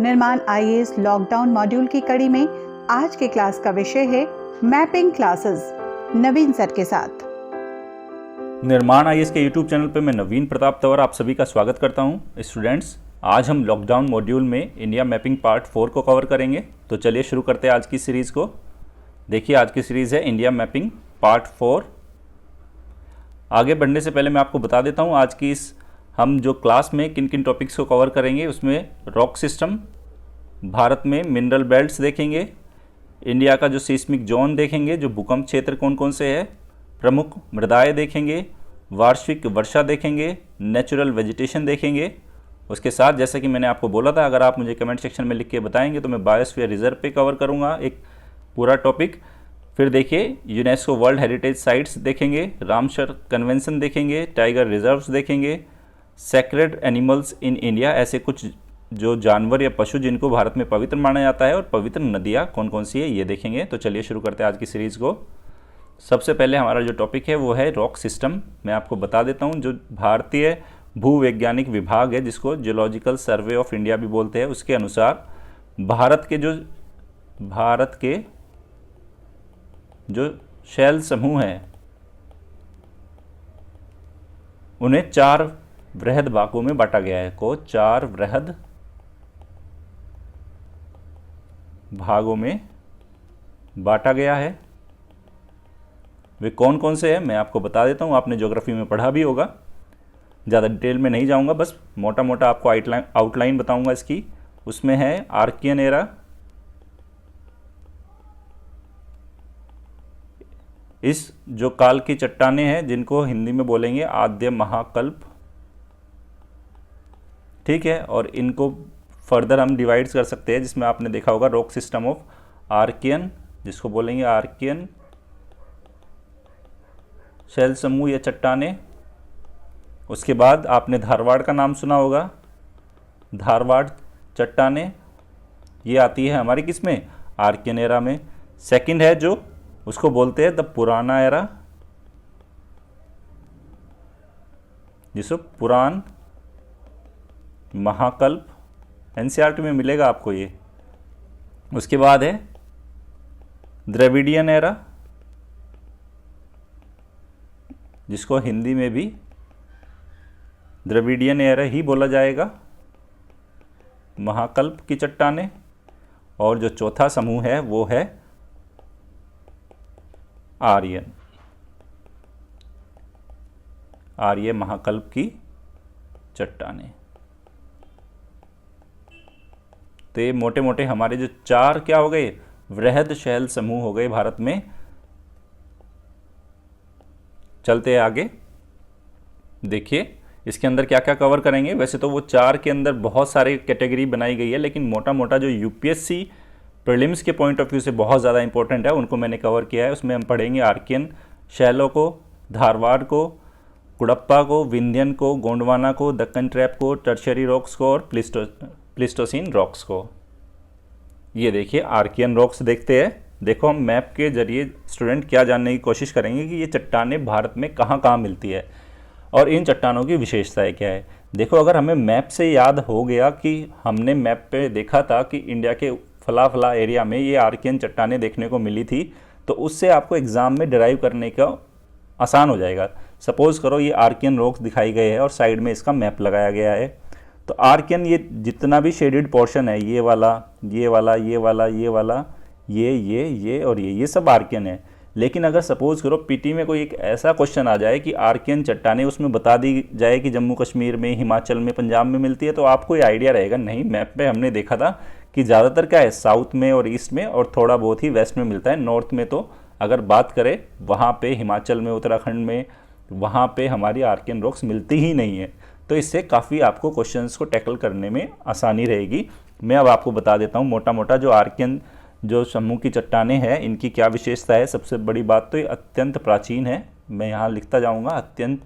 निर्माण IAS lockdown module की कड़ी में आज के क्लास का विषय है मैपिंग क्लासेस, नवीन सर के साथ। निर्माण आईएएस के यूट्यूब चैनल पर मैं नवीन प्रताप तंवर आप सभी का स्वागत करता हूं। स्टूडेंट्स, आज हम लॉकडाउन मॉड्यूल में इंडिया मैपिंग पार्ट 4 को कवर करेंगे। तो चलिए शुरू करते हैं आज की सीरीज़ को। देखिए, आज की सीरीज़ है इंडिया मैपिंग पार्ट 4। आगे बढ़ने से पहले मैं आपको बता देता हूं आज की हम जो क्लास में किन किन टॉपिक्स को कवर करेंगे। उसमें रॉक सिस्टम, भारत में मिनरल बेल्ट्स देखेंगे, इंडिया का जो सीस्मिक जोन देखेंगे, जो भूकंप क्षेत्र कौन कौन से है, प्रमुख मृदाएँ देखेंगे, वार्षिक वर्षा देखेंगे, नेचुरल वेजिटेशन देखेंगे। उसके साथ जैसा कि मैंने आपको बोला था, अगर आप मुझे कमेंट सेक्शन में लिख के बताएंगे तो मैं बायोस्फीयर रिजर्व पे कवर करूँगा एक पूरा टॉपिक। फिर देखिए, यूनेस्को वर्ल्ड हेरिटेज साइट्स देखेंगे, रामसर कन्वेंशन देखेंगे, टाइगर रिजर्व्स देखेंगे, सेक्रेड एनिमल्स इन इंडिया, ऐसे कुछ जो जानवर या पशु जिनको भारत में पवित्र माना जाता है, और पवित्र नदियाँ कौन कौन सी है ये देखेंगे। तो चलिए शुरू करते हैं आज की सीरीज़ को। सबसे पहले हमारा जो टॉपिक है वो है रॉक सिस्टम। मैं आपको बता देता हूँ, जो भारतीय भूवैज्ञानिक विभाग है, जिसको जियोलॉजिकल सर्वे ऑफ इंडिया भी बोलते हैं, उसके अनुसार भारत के जो शैल समूह हैं उन्हें 4 वृहद भागों में बांटा गया है। 4 वृहद भागों में बांटा गया है। वे कौन कौन से हैं मैं आपको बता देता हूँ, आपने ज्योग्राफी में पढ़ा भी होगा। ज़्यादा डिटेल में नहीं जाऊँगा, बस मोटा मोटा आपको आउटलाइन बताऊँगा इसकी। उसमें है आर्कियन एरा, इस जो काल की चट्टानें हैं जिनको हिंदी में बोलेंगे आद्य महाकल्प, ठीक है। और इनको फर्दर हम डिवाइड्स कर सकते हैं, जिसमें आपने देखा होगा रॉक सिस्टम ऑफ आर्कियन, जिसको बोलेंगे आर्कियन शैल समूह या चट्टानें। उसके बाद आपने धारवाड़ का नाम सुना होगा, धारवाड़ चट्टानें, ये आती है हमारी किसमें, आर्कियन एरा में। सेकंड है जो उसको बोलते हैं द पुराना एरा, जिसको पुरान महाकल्प, एनसीईआरटी में मिलेगा आपको ये। उसके बाद है द्रविडियन एरा, जिसको हिंदी में भी द्रविडियन एरा ही बोला जाएगा, महाकल्प की चट्टानें। और जो चौथा समूह है वो है आर्य महाकल्प की चट्टानें। तो ये मोटे मोटे हमारे जो 4 क्या हो गए, वृहद शैल समूह हो गए भारत में। चलते हैं आगे। देखिए इसके अंदर क्या क्या कवर करेंगे। वैसे तो वो 4 के अंदर बहुत सारी कैटेगरी बनाई गई है, लेकिन मोटा मोटा जो यूपीएससी प्रीलिम्स के पॉइंट ऑफ व्यू से बहुत ज़्यादा इंपॉर्टेंट है, उनको मैंने कवर किया है। उसमें हम पढ़ेंगे आर्कियन शैलों को, धारवाड़ को, कुड़प्पा को, विंध्यन को, गोंडवाना को, दक्कन ट्रैप को, टर्शियरी रॉक्स को और प्लिस्टोसीन रॉक्स को। ये देखिए आर्कियन रॉक्स देखते हैं। देखो, हम मैप के जरिए स्टूडेंट क्या जानने की कोशिश करेंगे कि ये चट्टानें भारत में कहाँ कहाँ मिलती है और इन चट्टानों की विशेषताएं क्या है। देखो, अगर हमें मैप से याद हो गया कि हमने मैप पे देखा था कि इंडिया के फला फला एरिया में ये आर्कियन चट्टानें देखने को मिली थी, तो उससे आपको एग्ज़ाम में डिराइव करने का आसान हो जाएगा। सपोज़ करो ये आर्कियन रॉक्स दिखाई गए हैं और साइड में इसका मैप लगाया गया है। तो आर्कियन ये जितना भी शेडेड पोर्शन है, ये वाला, ये वाला, ये वाला, ये वाला, ये और ये सब आर्कियन है। लेकिन अगर सपोज़ करो पीटी में कोई एक ऐसा क्वेश्चन आ जाए कि आर्कियन चट्टानें उसमें बता दी जाए कि जम्मू कश्मीर में, हिमाचल में, पंजाब में मिलती है, तो आपको ये आइडिया रहेगा नहीं, मैप पे हमने देखा था कि ज़्यादातर क्या है साउथ में और ईस्ट में और थोड़ा बहुत ही वेस्ट में मिलता है। नॉर्थ में तो अगर बात करें वहाँ पे हिमाचल में, उत्तराखंड में, वहाँ पे हमारी आर्कियन रॉक्स मिलती ही नहीं है। तो इससे काफ़ी आपको क्वेश्चंस को टैकल करने में आसानी रहेगी। मैं अब आपको बता देता हूँ मोटा मोटा जो आर्कियन जो समूह की चट्टानें हैं इनकी क्या विशेषता है। सबसे बड़ी बात तो ये अत्यंत प्राचीन है, मैं यहाँ लिखता जाऊँगा, अत्यंत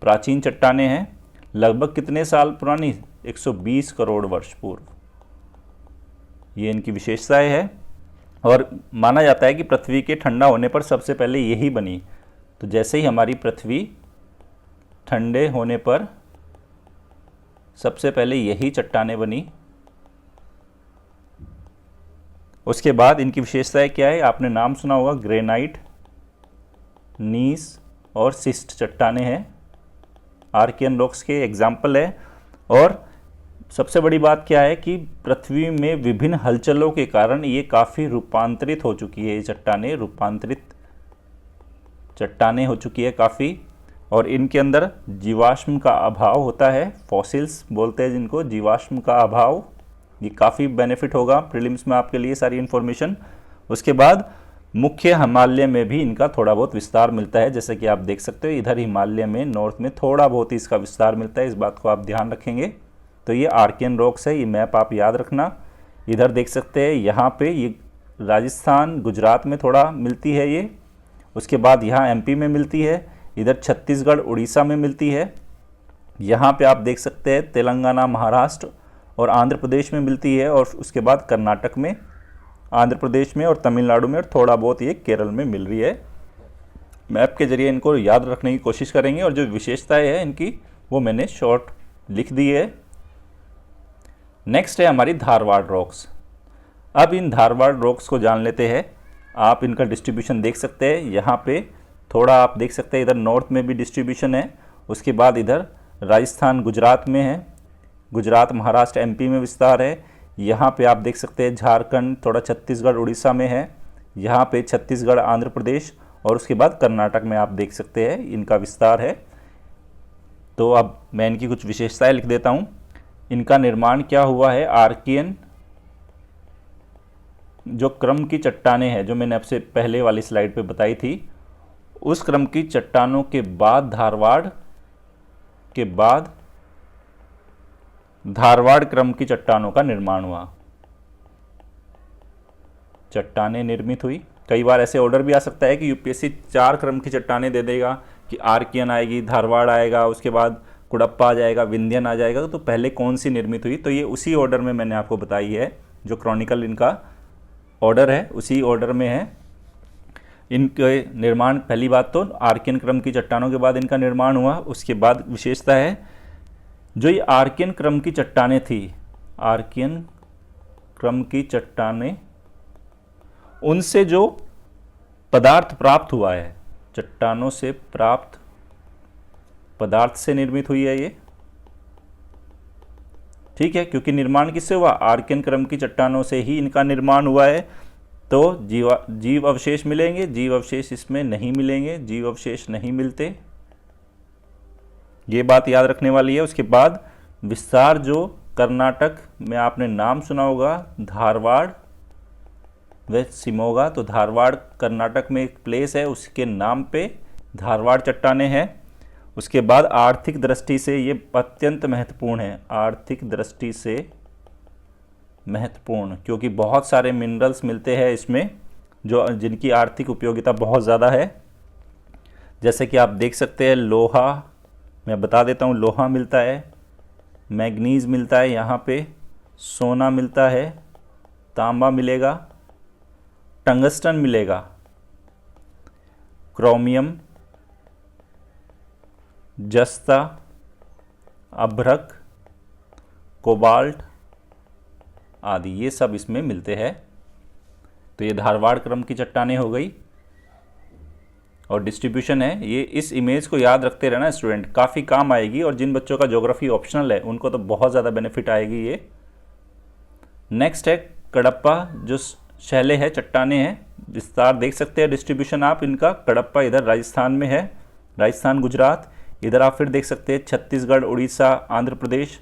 प्राचीन चट्टानें हैं। लगभग कितने साल पुरानी, 120 करोड़ वर्ष पूर्व ये इनकी विशेषताएं है। और माना जाता है कि पृथ्वी के ठंडा होने पर सबसे पहले यही बनी। तो जैसे ही हमारी पृथ्वी ठंडे होने पर सबसे पहले यही चट्टानें बनी उसके बाद इनकी विशेषताएं क्या है, आपने नाम सुना होगा, ग्रेनाइट, नीस और सिस्ट चट्टाने हैं, आर्कियन रॉक्स के एग्जाम्पल है। और सबसे बड़ी बात क्या है कि पृथ्वी में विभिन्न हलचलों के कारण ये काफ़ी रूपांतरित हो चुकी है, ये चट्टाने रूपांतरित चट्टाने हो चुकी है काफ़ी। और इनके अंदर जीवाश्म का अभाव होता है, फॉसिल्स बोलते हैं जिनको, जीवाश्म का अभाव। ये काफ़ी बेनिफिट होगा प्रीलिम्स में आपके लिए सारी इन्फॉर्मेशन। उसके बाद मुख्य हिमालय में भी इनका थोड़ा बहुत विस्तार मिलता है, जैसे कि आप देख सकते हो इधर हिमालय में नॉर्थ में थोड़ा बहुत ही इसका विस्तार मिलता है, इस बात को आप ध्यान रखेंगे। तो ये आर्कियन रॉक्स है, ये मैप आप याद रखना। इधर देख सकते हैं यहाँ पे ये राजस्थान गुजरात में थोड़ा मिलती है ये, उसके बाद यहाँ एमपी में मिलती है, इधर छत्तीसगढ़ उड़ीसा में मिलती है, यहाँ पे आप देख सकते हैं तेलंगाना महाराष्ट्र और आंध्र प्रदेश में मिलती है, और उसके बाद कर्नाटक में, आंध्र प्रदेश में और तमिलनाडु में, और थोड़ा बहुत ये केरल में मिल रही है। मैप के जरिए इनको याद रखने की कोशिश करेंगे, और जो विशेषताएं हैं इनकी वो मैंने शॉर्ट लिख दी है। नेक्स्ट है हमारी धारवाड़ रॉक्स। अब इन धारवाड़ रॉक्स को जान लेते हैं। आप इनका डिस्ट्रीब्यूशन देख सकते हैं, यहाँ पे थोड़ा आप देख सकते हैं इधर नॉर्थ में भी डिस्ट्रीब्यूशन है, उसके बाद इधर राजस्थान गुजरात में है, गुजरात महाराष्ट्र एमपी में विस्तार है, यहाँ पे आप देख सकते हैं झारखंड, थोड़ा छत्तीसगढ़ उड़ीसा में है, यहाँ पे छत्तीसगढ़ आंध्र प्रदेश, और उसके बाद कर्नाटक में आप देख सकते हैं इनका विस्तार है। तो अब मैं इनकी कुछ विशेषताएं लिख देता हूँ। इनका निर्माण क्या हुआ है, आर्कियन जो क्रम की चट्टानें हैं जो मैंने आपसे पहले वाली स्लाइड पे बताई थी, उस क्रम की चट्टानों के बाद धारवाड़ क्रम की चट्टानों का निर्माण हुआ, चट्टानें निर्मित हुई। कई बार ऐसे ऑर्डर भी आ सकता है कि यूपीएससी 4 क्रम की चट्टानें दे देगा कि आर्कियन आएगी, धारवाड़ आएगा, उसके बाद कुडप्पा आ जाएगा, विंध्यन आ जाएगा, तो पहले कौन सी निर्मित हुई। तो ये उसी ऑर्डर में मैंने आपको बताई है, जो क्रॉनिकल इनका ऑर्डर है उसी ऑर्डर में है। इनके निर्माण, पहली बात तो आर्कियन क्रम की चट्टानों के बाद इनका निर्माण हुआ। उसके बाद विशेषता है जो ये आर्कियन क्रम की चट्टानें थी, आर्कियन क्रम की चट्टानें, उनसे जो पदार्थ प्राप्त हुआ है, चट्टानों से प्राप्त पदार्थ से निर्मित हुई है ये, ठीक है, क्योंकि निर्माण किससे हुआ, आर्कियन क्रम की चट्टानों से ही इनका निर्माण हुआ है। तो जीव अवशेष मिलेंगे, जीव अवशेष इसमें नहीं मिलेंगे, जीव अवशेष नहीं मिलते, ये बात याद रखने वाली है। उसके बाद विस्तार जो कर्नाटक में आपने नाम सुना होगा, धारवाड़ व शिमोगा, तो धारवाड़ कर्नाटक में एक प्लेस है, उसके नाम पे धारवाड़ चट्टानें हैं। उसके बाद आर्थिक दृष्टि से ये अत्यंत महत्वपूर्ण है, आर्थिक दृष्टि से महत्वपूर्ण, क्योंकि बहुत सारे मिनरल्स मिलते हैं इसमें जो जिनकी आर्थिक उपयोगिता बहुत ज़्यादा है। जैसे कि आप देख सकते हैं लोहा, मैं बता देता हूँ, लोहा मिलता है, मैग्नीज मिलता है, यहाँ पे सोना मिलता है, तांबा मिलेगा, टंगस्टन मिलेगा, क्रोमियम, जस्ता, अभ्रक, कोबाल्ट आदि, ये सब इसमें मिलते हैं। तो ये धारवाड़ क्रम की चट्टानें हो गई, और डिस्ट्रीब्यूशन है ये। इस इमेज को याद रखते रहना स्टूडेंट, काफ़ी काम आएगी, और जिन बच्चों का ज्योग्राफी ऑप्शनल है उनको तो बहुत ज़्यादा बेनिफिट आएगी ये। नेक्स्ट है कडप्पा, जो शैले है, चट्टानें हैं, विस्तार देख सकते हैं डिस्ट्रीब्यूशन आप इनका। कडप्पा इधर राजस्थान में है, राजस्थान गुजरात, इधर आप फिर देख सकते हैं छत्तीसगढ़ उड़ीसा आंध्र प्रदेश,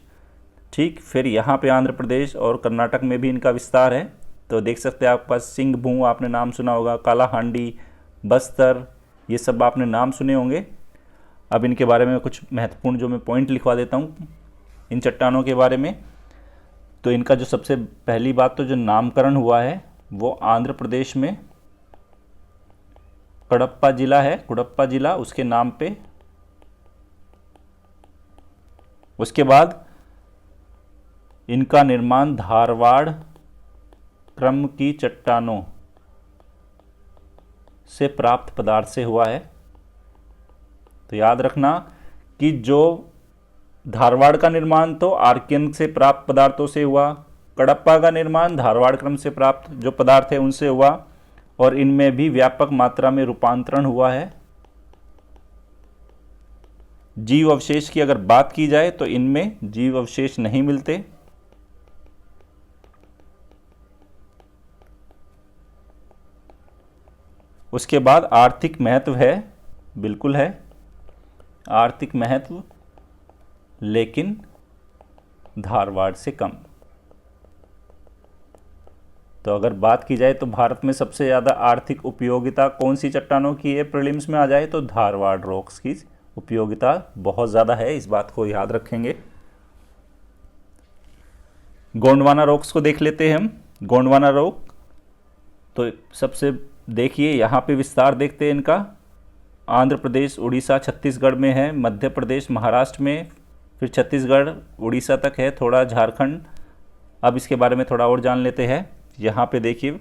ठीक, फिर यहाँ पे आंध्र प्रदेश और कर्नाटक में भी इनका विस्तार है। तो देख सकते हैं आपके पास सिंहभू आपने नाम सुना होगा, कालाहांडी, बस्तर, ये सब आपने नाम सुने होंगे। अब इनके बारे में कुछ महत्वपूर्ण जो मैं पॉइंट लिखवा देता हूँ इन चट्टानों के बारे में। तो इनका जो सबसे पहली बात तो जो नामकरण हुआ है वो आंध्र प्रदेश में कडप्पा जिला है, कुडप्पा जिला उसके नाम पे। उसके बाद इनका निर्माण धारवाड़ क्रम की चट्टानों से प्राप्त पदार्थ से हुआ है। तो याद रखना कि जो धारवाड़ का निर्माण तो आर्कियन से प्राप्त पदार्थों से हुआ, कडप्पा का निर्माण धारवाड़ क्रम से प्राप्त जो पदार्थ है उनसे हुआ और इनमें भी व्यापक मात्रा में रूपांतरण हुआ है। जीव अवशेष की अगर बात की जाए तो इनमें जीव अवशेष नहीं मिलते। उसके बाद आर्थिक महत्व है, बिल्कुल है आर्थिक महत्व, लेकिन धारवाड़ से कम। तो अगर बात की जाए तो भारत में सबसे ज़्यादा आर्थिक उपयोगिता कौन सी चट्टानों की है प्रीलिम्स में आ जाए तो धारवाड़ रॉक्स की उपयोगिता बहुत ज़्यादा है, इस बात को याद रखेंगे। गोंडवाना रॉक्स को देख लेते हैं हम। गोंडवाना रॉक तो सबसे देखिए यहाँ पे विस्तार देखते हैं इनका। आंध्र प्रदेश, उड़ीसा, छत्तीसगढ़ में है, मध्य प्रदेश, महाराष्ट्र में, फिर छत्तीसगढ़, उड़ीसा तक है, थोड़ा झारखंड। अब इसके बारे में थोड़ा और जान लेते हैं। यहाँ पे देखिए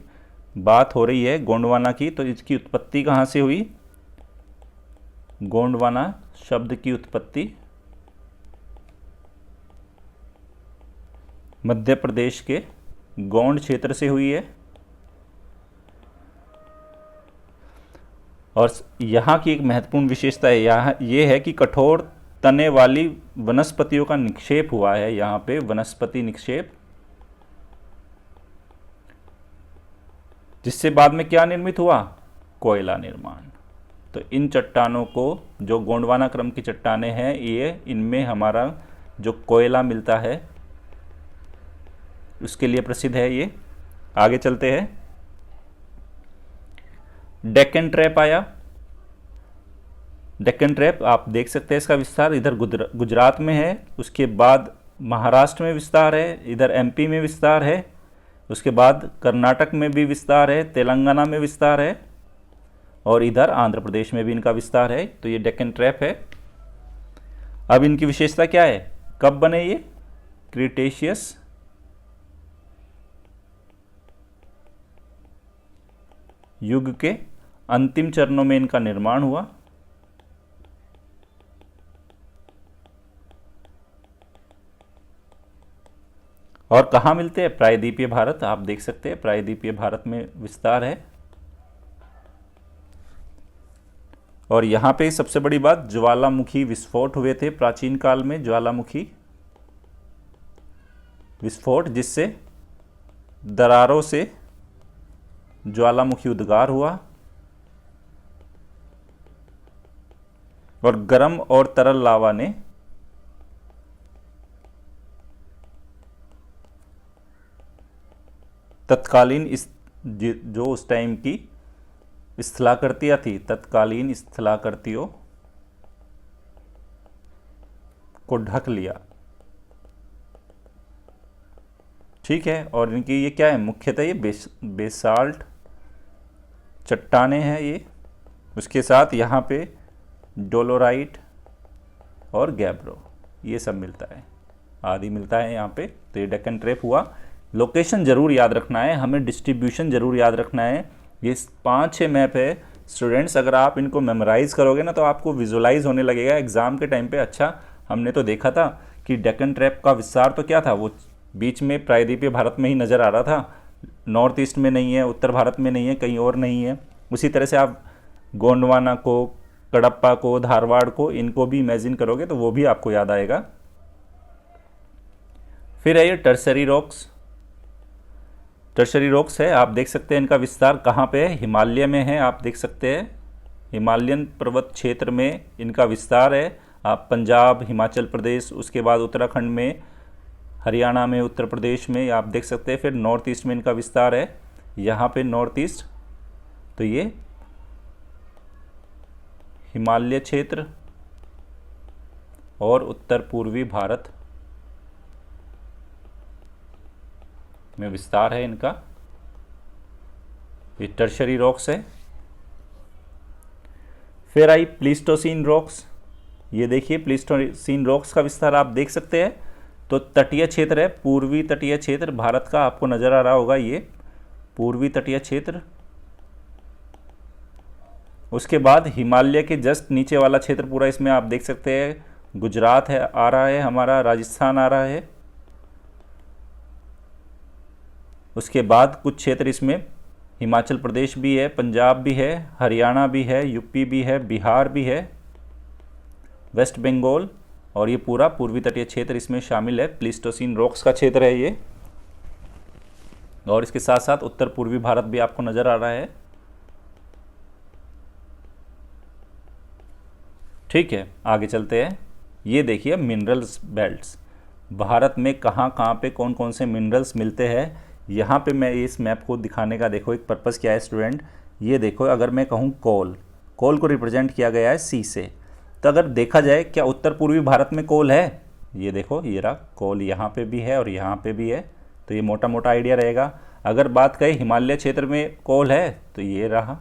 बात हो रही है गोंडवाना की, तो इसकी उत्पत्ति कहाँ से हुई? गोंडवाना शब्द की उत्पत्ति मध्य प्रदेश के गोंड क्षेत्र से हुई है। और यहाँ की एक महत्वपूर्ण विशेषता है यहाँ ये है कि कठोर तने वाली वनस्पतियों का निक्षेप हुआ है यहाँ पे, वनस्पति निक्षेप, जिससे बाद में क्या निर्मित हुआ? कोयला निर्माण। तो इन चट्टानों को, जो गोंडवाना क्रम की चट्टानें हैं, ये इनमें हमारा जो कोयला मिलता है उसके लिए प्रसिद्ध है ये। आगे चलते हैं। डेक्कन ट्रैप आया। डेक्कन ट्रैप आप देख सकते हैं इसका विस्तार इधर गुजरात में है, उसके बाद महाराष्ट्र में विस्तार है, इधर एमपी में विस्तार है, उसके बाद कर्नाटक में भी विस्तार है, तेलंगाना में विस्तार है और इधर आंध्र प्रदेश में भी इनका विस्तार है। तो ये डेक्कन ट्रैप है। अब इनकी विशेषता क्या है? कब बने ये? क्रिटेशियस युग के अंतिम चरणों में इनका निर्माण हुआ। और कहाँ मिलते हैं? प्रायद्वीपीय भारत, आप देख सकते हैं प्रायद्वीपीय भारत में विस्तार है। और यहाँ पे सबसे बड़ी बात, ज्वालामुखी विस्फोट हुए थे प्राचीन काल में, ज्वालामुखी विस्फोट, जिससे दरारों से ज्वालामुखी उद्गार हुआ और गर्म और तरल लावा ने तत्कालीन इस जो उस टाइम की स्थलाकृतियाँ थी, तत्कालीन स्थलाकृतियों को ढक लिया। ठीक है। और इनकी ये क्या है? मुख्यतः ये बेसाल्ट चट्टानें हैं ये। उसके साथ यहाँ पे डोलोराइट और गैब्रो ये सब मिलता है, आदि मिलता है यहाँ पे। तो ये डेक्कन ट्रैप हुआ। लोकेशन जरूर याद रखना है हमें, डिस्ट्रीब्यूशन जरूर याद रखना है। ये 5-6 मैप है स्टूडेंट्स, अगर आप इनको मेमोराइज करोगे ना तो आपको विजुलाइज होने लगेगा एग्जाम के टाइम पे। अच्छा, हमने तो देखा था कि डेक्कन ट्रैप का विस्तार तो क्या था, वो बीच में प्रायद्वीपीय भारत में ही नज़र आ रहा था, नॉर्थ ईस्ट में नहीं है, उत्तर भारत में नहीं है, कहीं और नहीं है। उसी तरह से आप गोंडवाना को, कडप्पा को, धारवाड़ को, इनको भी इमेजिन करोगे तो वो भी आपको याद आएगा। फिर है ये टर्सरी रॉक्स। टर्सरी रॉक्स है, आप देख सकते हैं इनका विस्तार कहाँ पे है? हिमालय में है, आप देख सकते हैं हिमालयन पर्वत क्षेत्र में इनका विस्तार है। आप पंजाब, हिमाचल प्रदेश, उसके बाद उत्तराखंड में, हरियाणा में, उत्तर प्रदेश में आप देख सकते हैं। फिर नॉर्थ ईस्ट में इनका विस्तार है, यहाँ पे नॉर्थ ईस्ट, तो ये हिमालय क्षेत्र और उत्तर पूर्वी भारत में विस्तार है इनका। ये टर्शरी रॉक्स है। फिर आई प्लीस्टोसीन रॉक्स। ये देखिए प्लीस्टोसीन रॉक्स का विस्तार आप देख सकते हैं। तो तटीय क्षेत्र है, पूर्वी तटीय क्षेत्र भारत का, आपको नजर आ रहा होगा ये पूर्वी तटीय क्षेत्र। उसके बाद हिमालय के जस्ट नीचे वाला क्षेत्र पूरा, इसमें आप देख सकते हैं गुजरात है, आ रहा है हमारा, राजस्थान आ रहा है, उसके बाद कुछ क्षेत्र इसमें हिमाचल प्रदेश भी है, पंजाब भी है, हरियाणा भी है, यूपी भी है, बिहार भी है, वेस्ट बंगाल, और ये पूरा पूर्वी तटीय क्षेत्र इसमें शामिल है। प्लीस्टोसीन रॉक्स का क्षेत्र है ये। और इसके साथ साथ उत्तर पूर्वी भारत भी आपको नजर आ रहा है। ठीक है, आगे चलते हैं। ये देखिए मिनरल्स बेल्ट्स, भारत में कहाँ कहाँ पे कौन कौन से मिनरल्स मिलते हैं। यहाँ पे मैं इस मैप को दिखाने का देखो एक पर्पस क्या है स्टूडेंट। ये देखो, अगर मैं कहूँ कोल को रिप्रेजेंट किया गया है सी से, तो अगर देखा जाए क्या उत्तर पूर्वी भारत में कोल है, ये देखो ये रहा कोल, यहाँ पे भी है और यहाँ पे भी है, तो ये मोटा मोटा आइडिया रहेगा। अगर बात करें हिमालय क्षेत्र में कोल है तो ये रहा,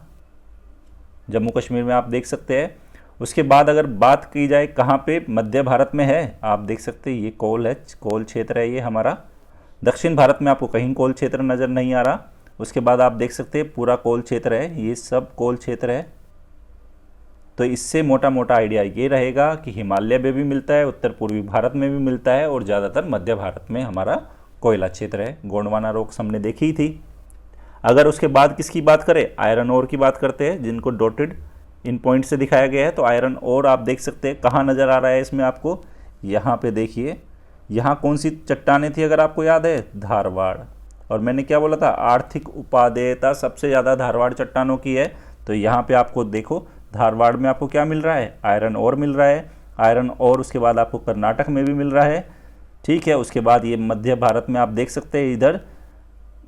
जम्मू कश्मीर में आप देख सकते हैं। उसके बाद अगर बात की जाए कहाँ पे मध्य भारत में है, आप देख सकते हैं ये कोल है, कोल क्षेत्र है ये हमारा। दक्षिण भारत में आपको कहीं कोल क्षेत्र नज़र नहीं आ रहा। उसके बाद आप देख सकते हैं पूरा कोल क्षेत्र है, ये सब कोल क्षेत्र है। तो इससे मोटा मोटा आइडिया ये रहेगा कि हिमालय में भी मिलता है, उत्तर पूर्वी भारत में भी मिलता है, और ज़्यादातर मध्य भारत में हमारा कोयला क्षेत्र है। गोंडवाना रॉक्स हमने देखी ही थी। अगर उसके बाद किसकी बात करें, आयरन ओर की बात करते हैं, जिनको डॉटेड इन पॉइंट से दिखाया गया है। तो आयरन ओर आप देख सकते हैं कहाँ नज़र आ रहा है इसमें आपको, यहाँ पे देखिए, यहाँ कौन सी चट्टानें थी अगर आपको याद है, धारवाड़। और मैंने क्या बोला था, आर्थिक उपादेयता सबसे ज़्यादा धारवाड़ चट्टानों की है। तो यहाँ पे आपको देखो धारवाड़ में आपको क्या मिल रहा है, आयरन ओर मिल रहा है। आयरन ओर उसके बाद आपको कर्नाटक में भी मिल रहा है। ठीक है, उसके बाद ये मध्य भारत में आप देख सकते हैं, इधर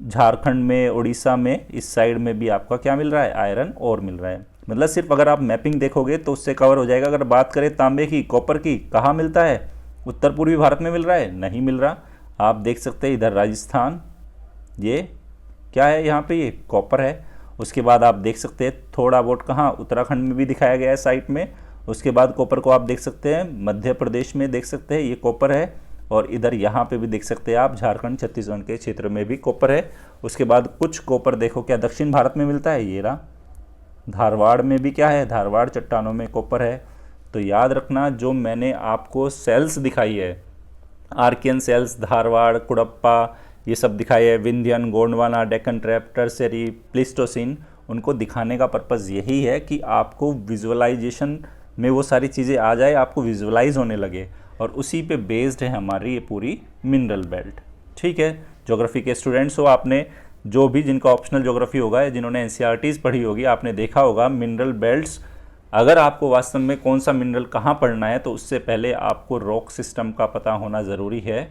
झारखंड में, उड़ीसा में, इस साइड में भी आपका क्या मिल रहा है, आयरन ओर मिल रहा है। मतलब सिर्फ अगर आप मैपिंग देखोगे तो उससे कवर हो जाएगा। अगर बात करें तांबे की, कॉपर की, कहाँ मिलता है, उत्तर पूर्वी भारत में मिल रहा है, नहीं मिल रहा। आप देख सकते हैं इधर राजस्थान, ये क्या है, यहाँ पे ये कॉपर है। उसके बाद आप देख सकते हैं थोड़ा बहुत कहाँ, उत्तराखंड में भी दिखाया गया है साइट में। उसके बाद कॉपर को आप देख सकते हैं मध्य प्रदेश में, देख सकते हैं ये कॉपर है। और इधर यहाँ पे भी देख सकते हैं आप, झारखंड छत्तीसगढ़ के क्षेत्र में भी कॉपर है। उसके बाद कुछ कॉपर देखो क्या दक्षिण भारत में मिलता है, ये रहा। धारवाड़ में भी क्या है, धारवाड़ चट्टानों में कॉपर है। तो याद रखना, जो मैंने आपको सेल्स दिखाई है, आर्कियन सेल्स, धारवाड़, कुड़प्पा, ये सब दिखाई है, Vindhyan, Gondwana, Deccan trap, tertiary, Pleistocene, उनको दिखाने का पर्पज़ यही है कि आपको विजुअलाइजेशन में वो सारी चीज़ें आ जाए, आपको विजुअलाइज होने लगे। और उसी पे बेस्ड है हमारी ये पूरी मिनरल बेल्ट। ठीक है, ज्योग्राफी के स्टूडेंट्स हो, आपने जो भी जिनका ऑप्शनल ज्योग्राफी होगा या जिन्होंने एनसीईआरटीज़ पढ़ी होगी, आपने देखा होगा मिनरल बेल्ट्स। अगर आपको वास्तव में कौन सा मिनरल कहाँ पढ़ना है, तो उससे पहले आपको रॉक सिस्टम का पता होना ज़रूरी है।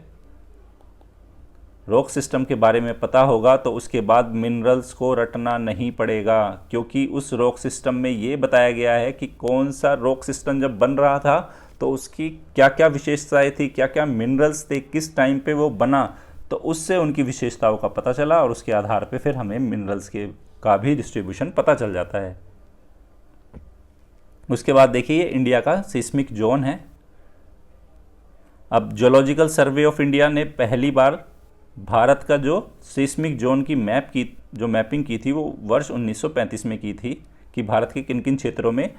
रॉक सिस्टम के बारे में पता होगा तो उसके बाद मिनरल्स को रटना नहीं पड़ेगा, क्योंकि उस रॉक सिस्टम में ये बताया गया है कि कौन सा रॉक सिस्टम जब बन रहा था तो उसकी क्या क्या विशेषताएं थी, क्या क्या मिनरल्स थे, किस टाइम पे वो बना। तो उससे उनकी विशेषताओं का पता चला और उसके आधार पे फिर हमें मिनरल्स के का भी डिस्ट्रीब्यूशन पता चल जाता है। उसके बाद देखिए इंडिया का सिस्मिक जोन है। अब जियोलॉजिकल सर्वे ऑफ इंडिया ने पहली बार भारत का जो सिस्मिक जोन की मैपिंग की थी वो वर्ष 1935 में की थी, कि भारत के किन किन क्षेत्रों में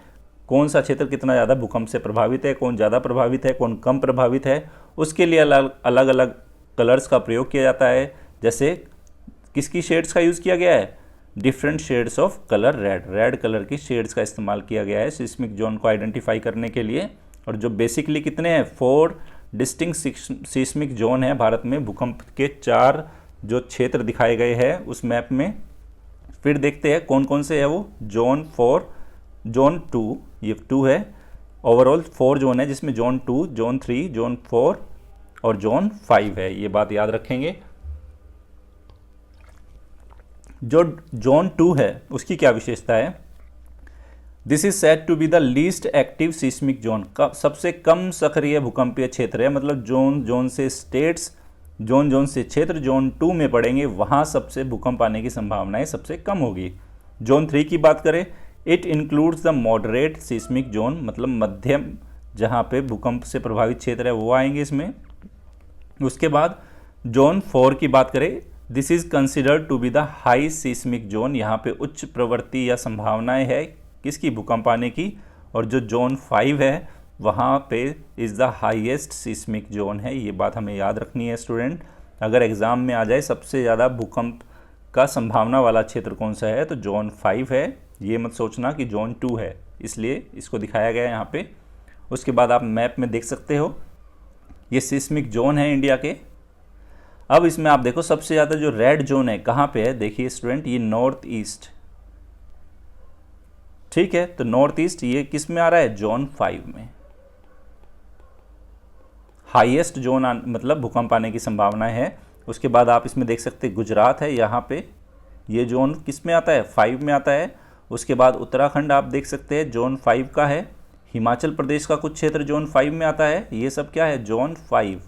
कौन सा क्षेत्र कितना ज़्यादा भूकंप से प्रभावित है, कौन ज़्यादा प्रभावित है, कौन कम प्रभावित है। उसके लिए अलग अलग कलर्स का प्रयोग किया जाता है। जैसे किसकी शेड्स का यूज़ किया गया है, different shades of colour, red colour की शेड्स का इस्तेमाल किया गया है सिस्मिक जोन को आइडेंटिफाई करने के लिए। और जो बेसिकली कितने हैं, 4 डिस्टिंक्ट सिस्मिक जोन है भारत में, भूकंप के 4 जो क्षेत्र दिखाए गए हैं उस मैप में। फिर देखते हैं कौन कौन से है वो, जोन 4, जोन 2, ये 2 है, ओवरऑल 4 जोन है, जिसमें जोन 2, जोन 3, जोन 4 और जोन 5 है। ये बात याद रखेंगे। जो जोन 2 है उसकी क्या विशेषता है, this is said to be the least active seismic zone, सबसे कम सक्रिय भूकंपीय क्षेत्र है। मतलब जोन से स्टेट्स, जोन से क्षेत्र जोन 2 में पड़ेंगे, वहाँ सबसे भूकंप आने की संभावनाएं सबसे कम होगी। जोन 3 की बात करें, it includes the moderate seismic zone, मतलब मध्यम जहाँ पे भूकंप से प्रभावित क्षेत्र है वो आएंगे इसमें। उसके बाद जोन 4 की बात करें, this is considered to be the high seismic zone, यहाँ पे उच्च प्रवृत्ति या संभावनाएं है किसकी, भूकंप आने की। और जो जोन 5 है वहाँ पे is the highest seismic zone है। ये बात हमें याद रखनी है स्टूडेंट। अगर एग्ज़ाम में आ जाए सबसे ज़्यादा भूकंप का संभावना वाला क्षेत्र कौन सा है, तो जोन 5 है। ये मत सोचना कि जोन 2 है, इसलिए इसको दिखाया गया है यहाँ पे। उसके बाद आप मैप में देख सकते हो ये सिस्मिक जोन है इंडिया के। अब इसमें आप देखो सबसे ज़्यादा जो रेड जोन है कहाँ पे है, देखिए स्टूडेंट, ये नॉर्थ ईस्ट। ठीक है, तो नॉर्थ ईस्ट ये किस में आ रहा है, जोन 5 में। हाईएस्ट जोन मतलब भूकंप आने की संभावना है। उसके बाद आप इसमें देख सकते हैं गुजरात है यहाँ पे, ये जोन किस में आता है, 5 में आता है। उसके बाद उत्तराखंड आप देख सकते हैं जोन 5 का है। हिमाचल प्रदेश का कुछ क्षेत्र जोन 5 में आता है, ये सब क्या है, जोन 5।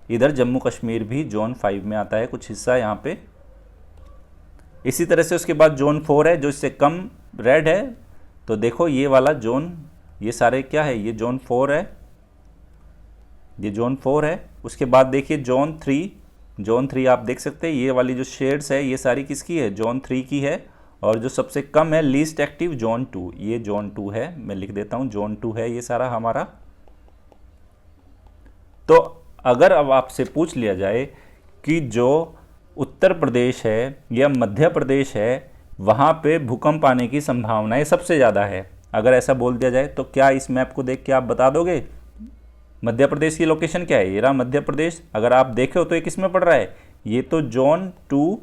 इधर जम्मू कश्मीर भी जोन 5 में आता है, कुछ हिस्सा यहाँ पे। इसी तरह से उसके बाद जोन 4 है जो इससे कम रेड है। तो देखो ये वाला जोन, ये सारे क्या है, ये जोन 4 है, ये जोन 4 है। उसके बाद देखिए जोन 3, जोन 3 आप देख सकते हैं, ये वाली जो शेड्स है ये सारी किसकी है, जोन 3 की है। और जो सबसे कम है लीस्ट एक्टिव जोन 2, ये जोन 2 है, मैं लिख देता हूँ जोन 2 है ये सारा हमारा। तो अगर अब आपसे पूछ लिया जाए कि जो उत्तर प्रदेश है या मध्य प्रदेश है वहाँ पे भूकंप आने की संभावनाएं सबसे ज़्यादा है, अगर ऐसा बोल दिया जाए तो क्या इस मैप को देख के आप बता दोगे मध्य प्रदेश की लोकेशन क्या है, ये रहा मध्य प्रदेश। अगर आप देखे हो तो ये किस में पड़ रहा है, ये तो जोन 2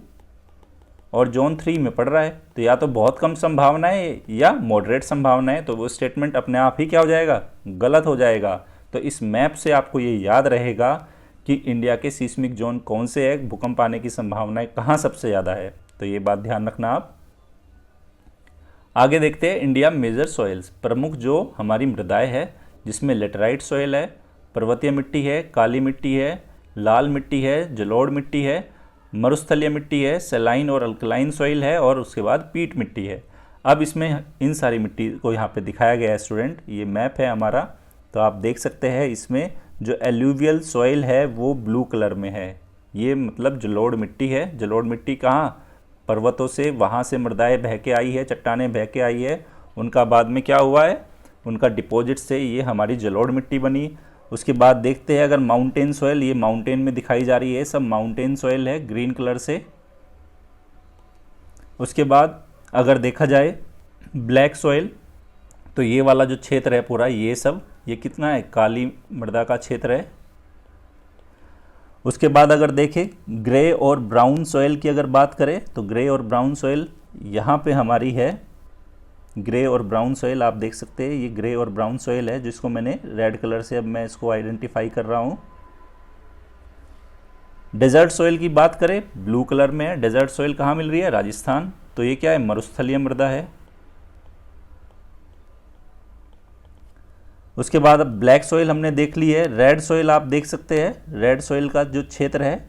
और जोन 3 में पड़ रहा है। तो या तो बहुत कम संभावना है या मॉडरेट संभावना है, तो वो स्टेटमेंट अपने आप ही क्या हो जाएगा, गलत हो जाएगा। तो इस मैप से आपको ये याद रहेगा कि इंडिया के सीस्मिक जोन कौन से है, भूकंप आने की संभावनाएं कहाँ सबसे ज़्यादा है, तो ये बात ध्यान रखना आप। आगे देखते हैं इंडिया मेजर सॉइल्स, प्रमुख जो हमारी मृदाएं है, जिसमें लेटराइट सॉइल है, पर्वतीय मिट्टी है, काली मिट्टी है, लाल मिट्टी है, जलोढ़ मिट्टी है, मरुस्थलीय मिट्टी है, सेलाइन और अल्कलाइन सॉइल है, और उसके बाद पीट मिट्टी है। अब इसमें इन सारी मिट्टी को यहाँ पे दिखाया गया है स्टूडेंट, ये मैप है हमारा। तो आप देख सकते हैं इसमें जो एल्यूवियल सॉइल है वो ब्लू कलर में है, ये मतलब जलोढ़ मिट्टी है। जलोढ़ मिट्टी कहाँ, पर्वतों से, वहाँ से मृदाएं बह के आई है, चट्टानें बह के आई है, उनका बाद में क्या हुआ है, उनका डिपॉजिट से ये हमारी जलोढ़ मिट्टी बनी। उसके बाद देखते हैं अगर माउंटेन सॉइल, ये माउंटेन में दिखाई जा रही है, सब माउंटेन सॉइल है ग्रीन कलर से। उसके बाद अगर देखा जाए ब्लैक सॉइल, तो ये वाला जो क्षेत्र है पूरा, ये सब ये कितना है, काली मृदा का क्षेत्र है। उसके बाद अगर देखें ग्रे और ब्राउन सॉइल की अगर बात करें, तो ग्रे और ब्राउन सॉइल यहाँ पे हमारी है। ग्रे और ब्राउन सॉइल आप देख सकते हैं, ये ग्रे और ब्राउन सॉइल है जिसको मैंने रेड कलर से अब मैं इसको आइडेंटिफाई कर रहा हूँ। डेजर्ट सॉइल की बात करें, ब्लू कलर में है। डेजर्ट सॉइल कहाँ मिल रही है, राजस्थान। तो ये क्या है, मरुस्थलीय मृदा है। उसके बाद अब ब्लैक सॉइल हमने देख ली है। रेड सॉइल आप देख सकते हैं, रेड सॉइल का जो क्षेत्र है।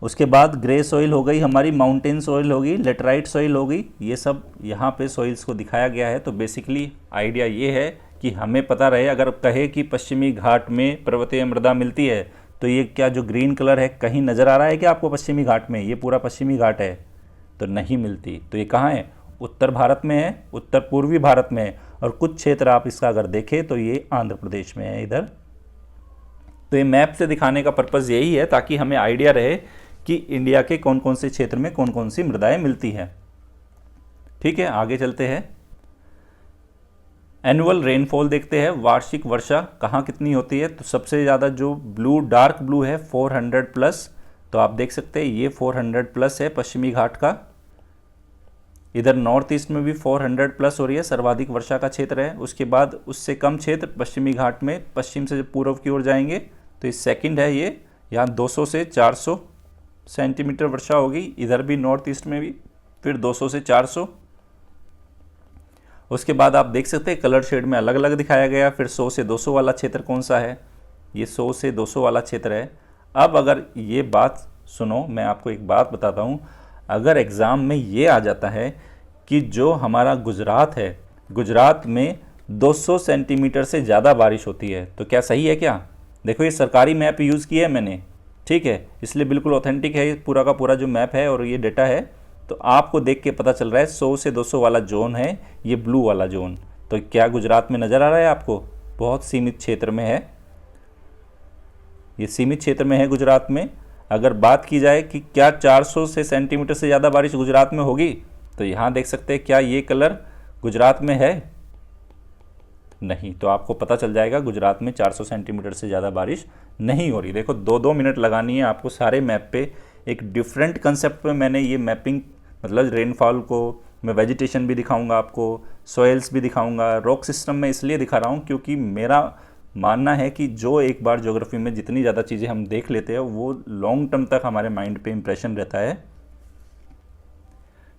उसके बाद ग्रे सॉइल हो गई हमारी, माउंटेन सॉइल होगी, लेटराइट सॉइल होगी, ये सब यहाँ पे सॉइल्स को दिखाया गया है। तो बेसिकली आइडिया ये है कि हमें पता रहे, अगर कहे कि पश्चिमी घाट में पर्वतीय मृदा मिलती है, तो ये क्या जो ग्रीन कलर है कहीं नज़र आ रहा है क्या आपको पश्चिमी घाट में, ये पूरा पश्चिमी घाट है, तो नहीं मिलती। तो ये कहाँ है, उत्तर भारत में है, उत्तर पूर्वी भारत में है, और कुछ क्षेत्र आप इसका अगर देखें तो ये आंध्र प्रदेश में है इधर। तो ये मैप से दिखाने का पर्पज़ यही है ताकि हमें आइडिया रहे कि इंडिया के कौन कौन से क्षेत्र में कौन कौन सी मृदाएं मिलती हैं। ठीक है, आगे चलते हैं। एनुअल रेनफॉल देखते हैं, वार्षिक वर्षा कहाँ कितनी होती है। तो सबसे ज़्यादा जो ब्लू, डार्क ब्लू है 400 प्लस, तो आप देख सकते हैं ये 400 प्लस है पश्चिमी घाट का। इधर नॉर्थ ईस्ट में भी 400 प्लस हो रही है, सर्वाधिक वर्षा का क्षेत्र है। उसके बाद उससे कम क्षेत्र पश्चिमी घाट में, पश्चिम से जब पूर्व की ओर जाएंगे तो ये सेकंड है, ये यहाँ 200 से 400 सेंटीमीटर वर्षा होगी। इधर भी नॉर्थ ईस्ट में भी फिर 200 से 400। उसके बाद आप देख सकते हैं कलर शेड में अलग अलग दिखाया गया। फिर 100 से 200 वाला क्षेत्र कौन सा है, ये 100 से 200 वाला क्षेत्र है। अब अगर ये बात सुनो, मैं आपको एक बात बताता हूँ, अगर एग्ज़ाम में ये आ जाता है कि जो हमारा गुजरात है, गुजरात में 200 सेंटीमीटर से ज़्यादा बारिश होती है, तो क्या सही है क्या। देखो ये सरकारी मैप यूज़ किया है मैंने, ठीक है, इसलिए बिल्कुल ऑथेंटिक है पूरा का पूरा जो मैप है और ये डेटा है। तो आपको देख के पता चल रहा है 100 से 200 वाला जोन है ये ब्लू वाला जोन। तो क्या गुजरात में नज़र आ रहा है आपको, बहुत सीमित क्षेत्र में है। ये सीमित क्षेत्र में है गुजरात में। अगर बात की जाए कि क्या 400 से सेंटीमीटर से ज़्यादा बारिश गुजरात में होगी, तो यहाँ देख सकते हैं क्या ये कलर गुजरात में है, नहीं। तो आपको पता चल जाएगा गुजरात में 400 सेंटीमीटर से ज़्यादा बारिश नहीं हो रही। देखो 2-2 मिनट लगानी है आपको सारे मैप पे। एक डिफरेंट कंसेप्ट में मैंने ये मैपिंग, मतलब रेनफॉल को मैं वेजिटेशन भी दिखाऊंगा आपको, सॉइल्स भी दिखाऊंगा, रॉक सिस्टम में इसलिए दिखा रहा हूँ क्योंकि मेरा मानना है कि जो एक बार ज्योग्राफी में जितनी ज़्यादा चीज़ें हम देख लेते हैं वो लॉन्ग टर्म तक हमारे माइंड पे इंप्रेशन रहता है।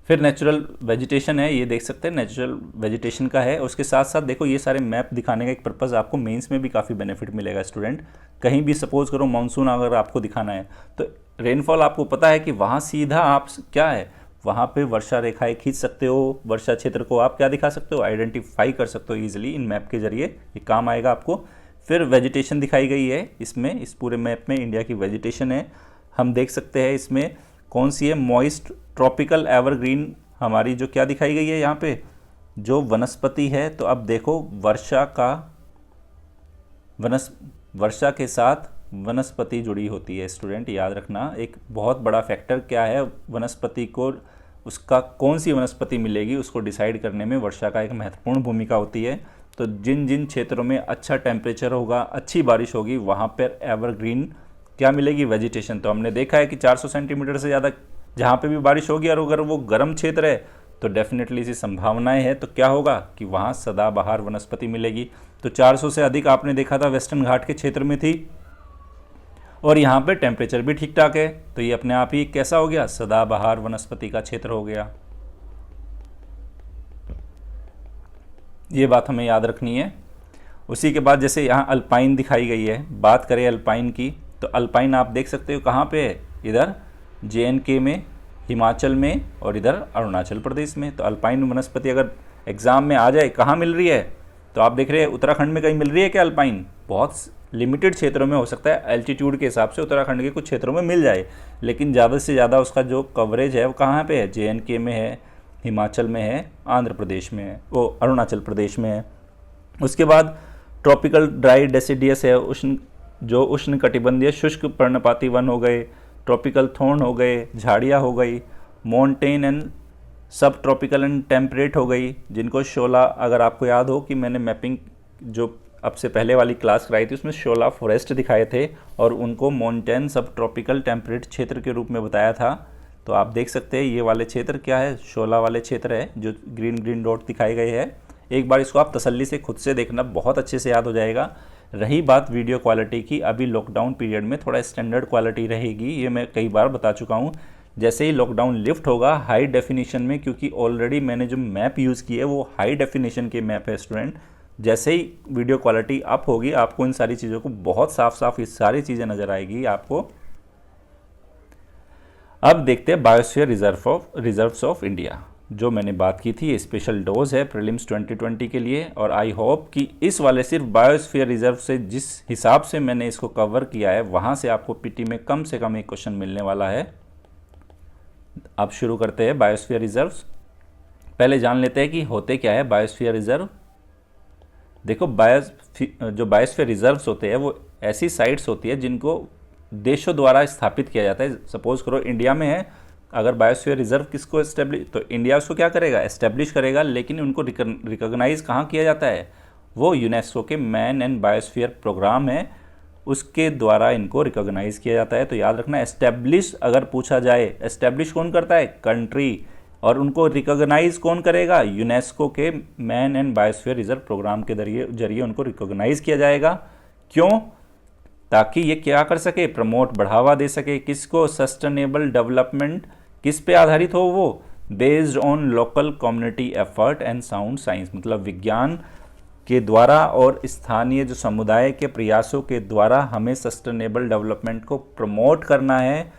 फिर नेचुरल वेजिटेशन है, ये देख सकते हैं नेचुरल वेजिटेशन का है। उसके साथ साथ देखो ये सारे मैप दिखाने का एक पर्पज़ आपको मेंस में भी काफ़ी बेनिफिट मिलेगा स्टूडेंट। कहीं भी सपोज करो मानसून अगर आपको दिखाना है तो रेनफॉल आपको पता है कि वहाँ सीधा आप क्या है, वहाँ पे वर्षा रेखाएं खींच सकते हो, वर्षा क्षेत्र को आप क्या दिखा सकते हो, आइडेंटिफाई कर सकते हो ईजिली इन मैप के जरिए, ये काम आएगा आपको। फिर वेजिटेशन दिखाई गई है इसमें, इस पूरे मैप में इंडिया की वेजिटेशन है। हम देख सकते हैं इसमें कौन सी है, मॉइस्ट ट्रॉपिकल एवरग्रीन हमारी जो क्या दिखाई गई है यहाँ पे, जो वनस्पति है। तो अब देखो वर्षा के साथ वनस्पति जुड़ी होती है स्टूडेंट, याद रखना। एक बहुत बड़ा फैक्टर क्या है, वनस्पति को उसका कौन सी वनस्पति मिलेगी उसको डिसाइड करने में वर्षा का एक महत्वपूर्ण भूमिका होती है। तो जिन जिन क्षेत्रों में अच्छा टेम्परेचर होगा, अच्छी बारिश होगी, वहाँ पर एवरग्रीन क्या मिलेगी, वेजिटेशन। तो हमने देखा है कि 400 सेंटीमीटर से ज़्यादा जहाँ पे भी बारिश होगी और अगर वो गर्म क्षेत्र है तो डेफिनेटली इसी संभावनाएं है, तो क्या होगा कि वहाँ सदाबहार वनस्पति मिलेगी। तो 400 से अधिक आपने देखा था वेस्टर्न घाट के क्षेत्र में थी और यहाँ पे टेम्परेचर भी ठीक ठाक है, तो ये अपने आप ही कैसा हो गया, सदाबहार वनस्पति का क्षेत्र हो गया। ये बात हमें याद रखनी है। उसी के बाद जैसे यहाँ अल्पाइन दिखाई गई है, बात करें अल्पाइन की, तो अल्पाइन आप देख सकते हो कहाँ पे है, इधर JNK में, हिमाचल में और इधर अरुणाचल प्रदेश में। तो अल्पाइन वनस्पति अगर एग्जाम में आ जाए कहाँ मिल रही है, तो आप देख रहे हैं उत्तराखंड में कहीं मिल रही है क्या अल्पाइन, बहुत लिमिटेड क्षेत्रों में हो सकता है, एल्टीट्यूड के हिसाब से उत्तराखंड के कुछ क्षेत्रों में मिल जाए, लेकिन ज़्यादा से ज़्यादा उसका जो कवरेज है वो कहाँ पे है, JNK में है, हिमाचल में है, आंध्र प्रदेश में है, वो अरुणाचल प्रदेश में है। उसके बाद ट्रॉपिकल ड्राई डेसिडियस है, उष्ण कटिबंधीय शुष्क पर्णपाती वन हो गए, ट्रॉपिकल थॉर्न हो गए, झाड़ियाँ हो गई, माउंटेन एंड सब ट्रॉपिकल एंड टेम्परेट हो गई, जिनको शोला, अगर आपको याद हो कि मैंने मैपिंग जो अब से पहले वाली क्लास कराई थी उसमें शोला फॉरेस्ट दिखाए थे और उनको माउंटेन सब ट्रॉपिकल टेम्परेट क्षेत्र के रूप में बताया था। तो आप देख सकते हैं ये वाले क्षेत्र क्या है, शोला वाले क्षेत्र है, जो ग्रीन ग्रीन डॉट दिखाए गए हैं। एक बार इसको आप तसल्ली से खुद से देखना, बहुत अच्छे से याद हो जाएगा। रही बात वीडियो क्वालिटी की, अभी लॉकडाउन पीरियड में थोड़ा स्टैंडर्ड क्वालिटी रहेगी, ये मैं कई बार बता चुका हूँ। जैसे ही लॉकडाउन लिफ्ट होगा हाई डेफिनेशन में, क्योंकि ऑलरेडी मैंने जो मैप यूज़ किए वो हाई डेफिनेशन के मैप है स्टूडेंट, जैसे ही वीडियो क्वालिटी अप होगी आपको इन सारी चीज़ों को बहुत साफ साफ ये सारी चीज़ें नज़र आएगी आपको। अब देखते हैं बायोस्फीयर रिजर्व्स ऑफ इंडिया, जो मैंने बात की थी, ये स्पेशल डोज है प्रीलिम्स 2020 के लिए। और आई होप कि इस वाले सिर्फ बायोस्फीयर रिजर्व से जिस हिसाब से मैंने इसको कवर किया है वहाँ से आपको पीटी में कम से कम एक क्वेश्चन मिलने वाला है। अब शुरू करते हैं बायोस्फीयर रिजर्व्स। पहले जान लेते हैं कि होते क्या है बायोस्फीयर रिजर्व। देखो जो बायोस्फीयर रिजर्व्स होते हैं वो ऐसी साइट्स होती है जिनको देशों द्वारा स्थापित किया जाता है। सपोज करो इंडिया में है, अगर बायोस्फीयर रिजर्व किसको एस्टेब्लिश, तो इंडिया उसको क्या करेगा, एस्टेब्लिश करेगा, लेकिन उनको रिकॉग्नाइज कहाँ किया जाता है, वो यूनेस्को के मैन एंड बायोस्फीयर प्रोग्राम है उसके द्वारा इनको रिकॉग्नाइज किया जाता है। तो याद रखना, एस्टेब्लिश अगर पूछा जाए, एस्टेब्लिश कौन करता है, कंट्री, और उनको रिकॉग्नाइज कौन करेगा, यूनेस्को के man and biosphere reserve program के जरिए उनको रिकॉग्नाइज किया जाएगा। क्यों, ताकि ये क्या कर सके, प्रमोट, बढ़ावा दे सके, किसको, सस्टेनेबल डेवलपमेंट, किस पे आधारित हो वो, based on local community effort and sound science, मतलब विज्ञान के द्वारा और स्थानीय जो समुदाय के प्रयासों के द्वारा हमें सस्टेनेबल डेवलपमेंट को प्रमोट करना है,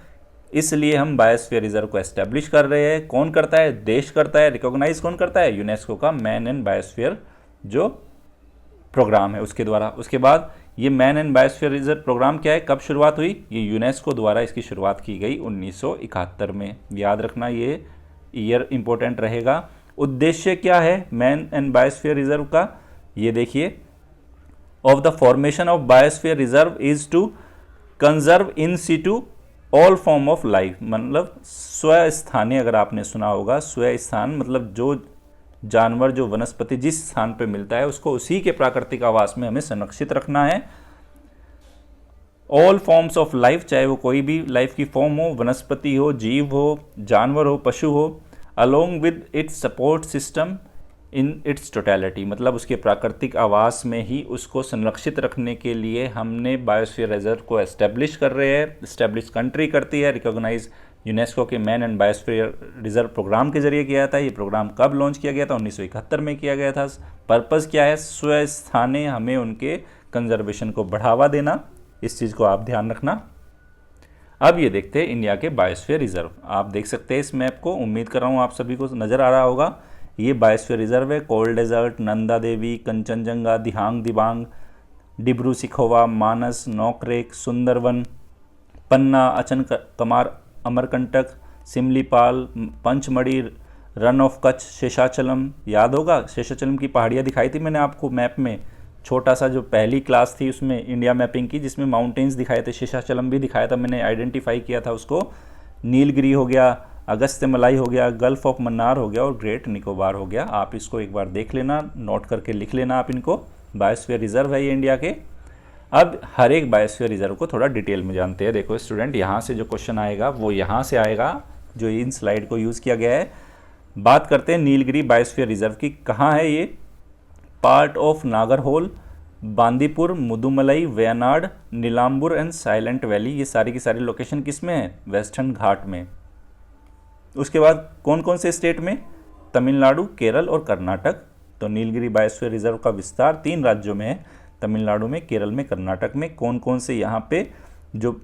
इसलिए हम बायोस्फीयर रिजर्व को एस्टेब्लिश कर रहे हैं। कौन करता है, देश करता है, रिकॉग्नाइज कौन करता है, यूनेस्को का मैन एंड बायोस्फीयर जो प्रोग्राम है उसके द्वारा। उसके बाद ये man and biosphere reserve program क्या है, कब शुरुआत हुई, ये यूनेस्को द्वारा इसकी शुरुआत की गई 1971 में। याद रखना ये ईयर इंपॉर्टेंट रहेगा। उद्देश्य क्या है मैन एंड बायोस्फीयर रिजर्व का, ये देखिए, of the formation of biosphere reserve is to conserve in situ all form of life, मतलब स्वस्थानीय, अगर आपने सुना होगा स्वस्थान मतलब जो जानवर जो वनस्पति जिस स्थान पे मिलता है उसको उसी के प्राकृतिक आवास में हमें संरक्षित रखना है। ऑल फॉर्म्स ऑफ लाइफ, चाहे वो कोई भी लाइफ की फॉर्म हो, वनस्पति हो, जीव हो, जानवर हो, पशु हो, along with its support system in its totality, मतलब उसके प्राकृतिक आवास में ही उसको संरक्षित रखने के लिए हमने बायोस्फीयर रिजर्व को एस्टेब्लिश कर रहे हैं। एस्टेब्लिश कंट्री करती है, रिकॉग्नाइज यूनेस्को के man and biosphere reserve program के जरिए किया था। ये प्रोग्राम कब लॉन्च किया गया था? 1971 में किया गया था। पर्पज़ क्या है? स्वस्थानीय, हमें उनके कंजर्वेशन को बढ़ावा देना, इस चीज़ को आप ध्यान रखना। अब ये देखते हैं इंडिया के बायोस्फीयर रिजर्व। आप देख सकते हैं इस मैप को, उम्मीद कर रहा हूँ आप सभी को नज़र आ रहा होगा। ये बायोस्फीयर रिजर्व है। Cold desert, Nanda Devi, Kanchenjunga, Dihang Dibang, Dibru Saikhowa, Manas, Nokrek, Sundarban, Panna, Achanakmar, Amarkantak, Similipal, Pachmarhi, Rann of Kutch, Seshachalam, याद होगा शेषाचलम की पहाड़ियाँ दिखाई थी मैंने आपको मैप में, छोटा सा जो पहली क्लास थी उसमें इंडिया मैपिंग की, जिसमें माउंटेन्स दिखाए थे, शेषाचलम भी दिखाया था, मैंने आइडेंटिफाई किया था उसको। नीलगिरी हो गया, अगस्त्य मलाई हो गया, गल्फ ऑफ मन्नार हो गया और ग्रेट निकोबार हो गया। आप इसको एक बार देख लेना, नोट करके लिख लेना आप इनको। बायोस्फीयर रिजर्व है ये इंडिया के। अब हर एक बायोस्फीयर रिजर्व को थोड़ा डिटेल में जानते हैं। देखो स्टूडेंट, यहाँ से जो क्वेश्चन आएगा वो यहाँ से आएगा, जो इन स्लाइड को यूज़ किया गया है। बात करते हैं नीलगिरी बायोस्फीयर रिजर्व की। कहाँ है ये? Part of Nagarhole, Bandipur, Mudumalai, Wayanad, Nilambur and silent valley. ये सारी की सारी लोकेशन किस में है? वेस्टर्न घाट में। उसके बाद कौन कौन से स्टेट में? तमिलनाडु, केरल और कर्नाटक। तो नीलगिरी बायोस्फीयर रिजर्व का विस्तार 3 राज्यों में है, तमिलनाडु में, केरल में, कर्नाटक में। कौन कौन से यहाँ पे जो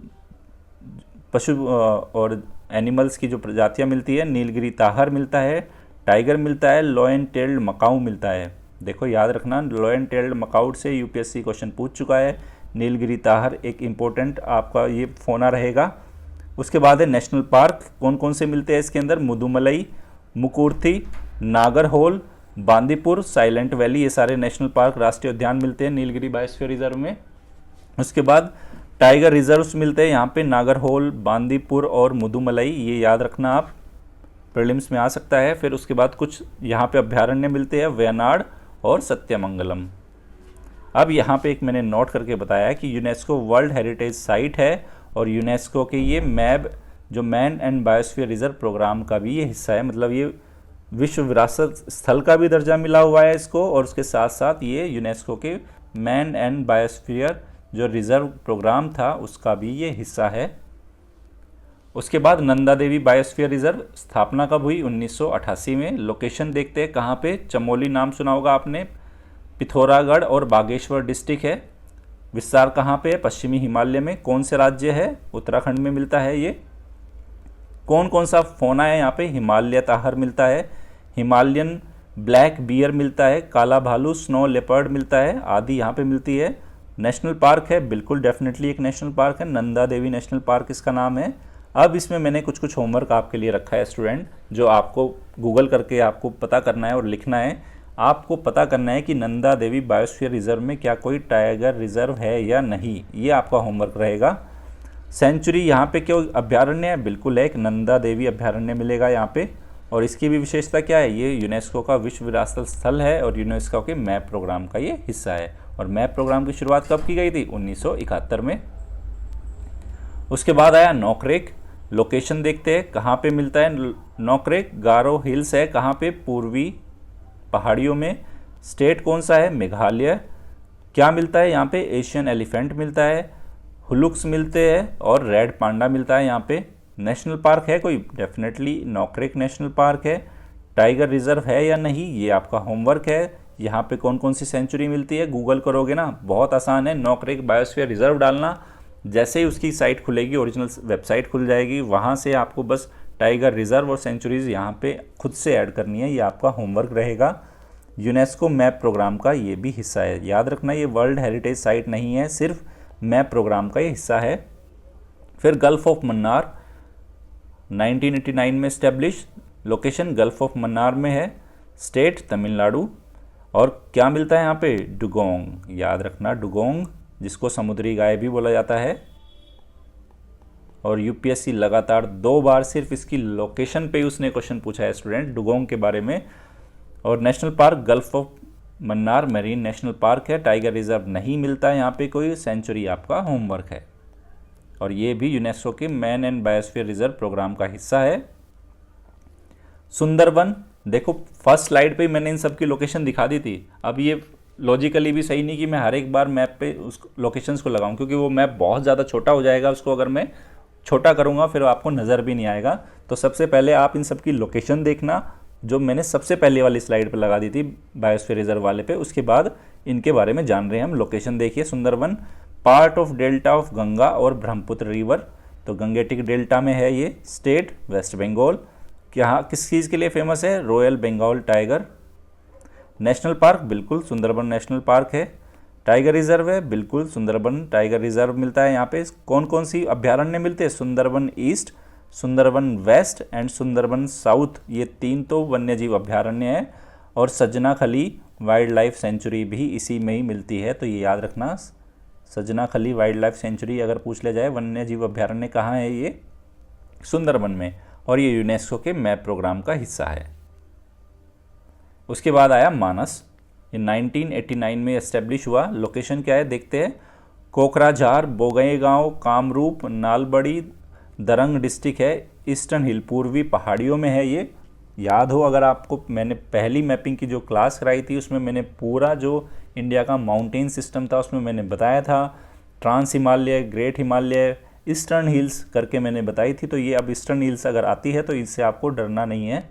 पशु और एनिमल्स की जो प्रजातियाँ मिलती है? नीलगिरी ताहर मिलता है, टाइगर मिलता है, लॉयन टेल्ड मकाऊ मिलता है। देखो याद रखना, लॉयन टेल्ड मकाऊ से यूपीएससी क्वेश्चन पूछ चुका है। नीलगिरी ताहर एक इम्पोर्टेंट आपका ये फोना रहेगा। उसके बाद है नेशनल पार्क। कौन कौन से मिलते हैं इसके अंदर? मुदुमलई, मुकुर्थी, नागरहोल, बांदीपुर, साइलेंट वैली, ये सारे नेशनल पार्क, राष्ट्रीय उद्यान मिलते हैं नीलगिरी बायोस्फीयर रिजर्व में। उसके बाद टाइगर रिजर्व्स मिलते हैं यहाँ पे, नागरहोल, बांदीपुर और मुदुमलई, ये याद रखना आप, प्रीलिम्स में आ सकता है। फिर उसके बाद कुछ यहाँ पे अभ्यारण्य मिलते हैं, वयनाड और सत्यमंगलम। अब यहाँ पे एक मैंने नोट करके बताया कि यूनेस्को वर्ल्ड हेरिटेज साइट है और यूनेस्को के ये मैब जो man and biosphere reserve program का भी ये हिस्सा है, मतलब ये विश्व विरासत स्थल का भी दर्जा मिला हुआ है इसको, और उसके साथ साथ ये यूनेस्को के मैन एंड बायोस्फीयर जो रिजर्व प्रोग्राम था उसका भी ये हिस्सा है। उसके बाद नंदा देवी बायोस्फीयर रिजर्व, स्थापना कब हुई? 1988 में। लोकेशन देखते हैं कहाँ पे? चमोली नाम सुना होगा आपने, पिथौरागढ़ और बागेश्वर डिस्ट्रिक्ट है। विस्तार कहाँ पे है? पश्चिमी हिमालय में। कौन से राज्य है? उत्तराखंड में मिलता है ये। कौन कौन सा फोना है यहाँ पे? हिमालय ताहर मिलता है, हिमालयन ब्लैक बियर मिलता है, काला भालू, स्नो लेपर्ड मिलता है, आदि यहाँ पे मिलती है। नेशनल पार्क है, बिल्कुल डेफिनेटली एक नेशनल पार्क है, नंदा देवी नेशनल पार्क इसका नाम है। अब इसमें मैंने कुछ होमवर्क आपके लिए रखा है स्टूडेंट, जो आपको गूगल करके आपको पता करना है और लिखना है। आपको पता करना है कि नंदा देवी बायोस्फीयर रिजर्व में क्या कोई टाइगर रिजर्व है या नहीं, ये आपका होमवर्क रहेगा। सेंचुरी यहाँ पे क्यों अभ्यारण्य है? बिल्कुल है, एक नंदा देवी अभ्यारण्य मिलेगा यहाँ पे। और इसकी भी विशेषता क्या है? ये यूनेस्को का विश्व विरासत स्थल है और यूनेस्को के मैप प्रोग्राम का ये हिस्सा है। और मैप प्रोग्राम की शुरुआत कब की गई थी? 1971 में। उसके बाद आया नौकरेक। लोकेशन देखते हैं कहाँ पे मिलता है नौकरेक। गारो हिल्स है, कहाँ पे? पूर्वी पहाड़ियों में। स्टेट कौन सा है? मेघालय। क्या मिलता है यहाँ पे? एशियन एलिफेंट मिलता है, हुलुक्स मिलते हैं और रेड पांडा मिलता है यहाँ पे। नेशनल पार्क है कोई? डेफिनेटली नौकरेक नेशनल पार्क है। टाइगर रिजर्व है या नहीं, ये आपका होमवर्क है। यहाँ पे कौन कौन सी सेंचुरी मिलती है? गूगल करोगे ना, बहुत आसान है, नौकरेक बायोस्फीयर रिजर्व डालना। जैसे ही उसकी साइट खुलेगी, ओरिजिनल वेबसाइट खुल जाएगी, वहाँ से आपको बस टाइगर रिजर्व और सेंचुरीज यहाँ पे खुद से ऐड करनी है, ये आपका होमवर्क रहेगा। यूनेस्को मैप प्रोग्राम का ये भी हिस्सा है, याद रखना ये वर्ल्ड हेरिटेज साइट नहीं है, सिर्फ मैप प्रोग्राम का ये हिस्सा है। फिर गल्फ ऑफ मन्नार 1989 में establish. Location gulf of Mannar में है। स्टेट तमिलनाडु। और क्या मिलता है यहाँ पे? डुगोंग, याद रखना डुगोंग, जिसको समुद्री गाय भी बोला जाता है। और यूपीएससी लगातार 2 बार सिर्फ इसकी लोकेशन पे उसने क्वेश्चन पूछा है स्टूडेंट, डुगोंग के बारे में। और national park gulf of Mannar marine national park है, टाइगर रिजर्व नहीं मिलता है यहाँ पे कोई, सेंचुरी आपका होमवर्क है। और ये भी यूनेस्को के man and biosphere reserve program का हिस्सा है। सुंदरवन, देखो फर्स्ट स्लाइड पे मैंने इन सब की लोकेशन दिखा दी थी। अब ये लॉजिकली भी सही नहीं कि मैं हर एक बार मैप पे उस लोकेशंस को लगाऊं, क्योंकि वो मैप बहुत ज़्यादा छोटा हो जाएगा। उसको अगर मैं छोटा करूंगा फिर आपको नज़र भी नहीं आएगा। तो सबसे पहले आप इन सब की लोकेशन देखना, जो मैंने सबसे पहले वाली स्लाइड पे लगा दी थी बायोस्फीयर रिजर्व वाले पे, उसके बाद इनके बारे में जान रहे हैं हम। लोकेशन देखिए, Sundarban part of delta of Ganga और ब्रह्मपुत्र रिवर, तो गंगेटिक डेल्टा में है ये। स्टेट वेस्ट बंगाल, यहाँ किस चीज़ के लिए फेमस है? Royal Bengal tiger. National park, बिल्कुल सुंदरबन नेशनल पार्क है। टाइगर रिजर्व है, बिल्कुल सुंदरबन टाइगर रिजर्व मिलता है यहाँ पे। कौन कौन सी अभ्यारण्य मिलते हैं? Sundarban east, Sundarban west and Sundarban south, ये 3 तो वन्यजीव अभ्यारण्य है। और सजना खली वाइल्ड लाइफ सेंचुरी भी इसी में ही मिलती है, तो ये याद रखना। सजना खली वाइल्ड लाइफ सेंचुरी अगर पूछ लिया जाए वन्यजीव अभ्यारण्य कहाँ है, ये सुंदरबन में, और ये यूनेस्को के मैप प्रोग्राम का हिस्सा है। उसके बाद आया मानस, ये 1989 में एस्टेब्लिश हुआ। लोकेशन क्या है देखते हैं, कोकराझार, बोगईगांव, कामरूप, नालबड़ी, दरंग डिस्ट्रिक्ट है, ईस्टर्न हिल पूर्वी पहाड़ियों में है ये। याद हो अगर आपको, मैंने पहली मैपिंग की जो क्लास कराई थी उसमें मैंने पूरा जो इंडिया का माउंटेन सिस्टम था उसमें मैंने बताया था, trans Himalaya, great Himalaya, eastern hills करके मैंने बताई थी। तो ये अब ईस्टर्न हिल्स अगर आती है तो इससे आपको डरना नहीं है।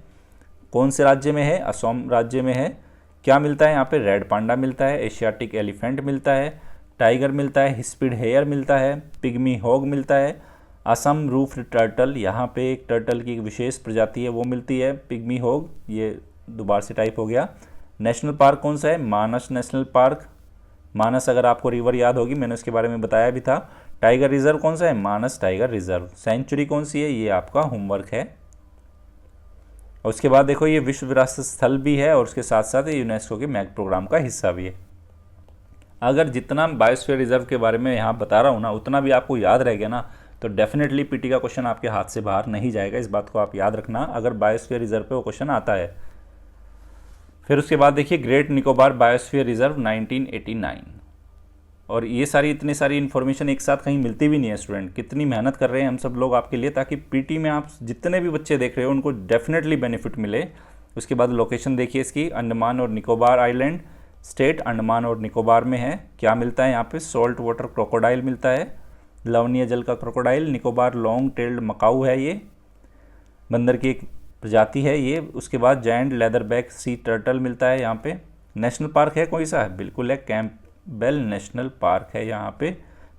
कौन से राज्य में है? असम राज्य में है। क्या मिलता है यहाँ पे? रेड पांडा मिलता है, एशियाटिक एलिफेंट मिलता है, टाइगर मिलता है, हिस्पिड हेयर मिलता है, पिग्मी हॉग मिलता है, असम रूफ टर्टल, यहाँ पे एक टर्टल की विशेष प्रजाति है वो मिलती है, पिग्मी हॉग, ये दोबारा से टाइप हो गया। नेशनल पार्क कौन सा है? मानस नेशनल पार्क। मानस अगर आपको रिवर याद होगी, मैंने उसके बारे में बताया भी था। टाइगर रिजर्व कौन सा है? मानस टाइगर रिजर्व। सेंचुरी कौन सी है? ये आपका होमवर्क है। और उसके बाद देखो ये विश्व विरासत स्थल भी है और उसके साथ साथ ये यूनेस्को के मैप प्रोग्राम का हिस्सा भी है। अगर जितना बायोस्फीयर रिजर्व के बारे में यहाँ बता रहा हूँ ना, उतना भी आपको याद रह गया ना, तो डेफिनेटली पीटी का क्वेश्चन आपके हाथ से बाहर नहीं जाएगा। इस बात को आप याद रखना अगर बायोस्फीयर रिजर्व पे वो क्वेश्चन आता है। फिर उसके बाद देखिए ग्रेट निकोबार बायोस्फीयर रिजर्व 1989, और ये सारी इतनी सारी इन्फॉर्मेशन एक साथ कहीं मिलती भी नहीं है स्टूडेंट। कितनी मेहनत कर रहे हैं हम सब लोग आपके लिए, ताकि पीटी में आप जितने भी बच्चे देख रहे हो उनको डेफिनेटली बेनिफिट मिले। उसके बाद लोकेशन देखिए इसकी, अंडमान और निकोबार आइलैंड, स्टेट अंडमान और निकोबार में है। क्या मिलता है यहाँ पे? सॉल्ट वाटर क्रोकोडाइल मिलता है, लवणीय जल का crocodile. Nicobar long tailed Macau है, ये बंदर की एक प्रजाति है ये। उसके बाद जायंट लेदरबैक सी टर्टल मिलता है यहाँ पे। नेशनल पार्क है कोई सा? बिल्कुल है, कैंपबेल नेशनल पार्क है यहाँ पे।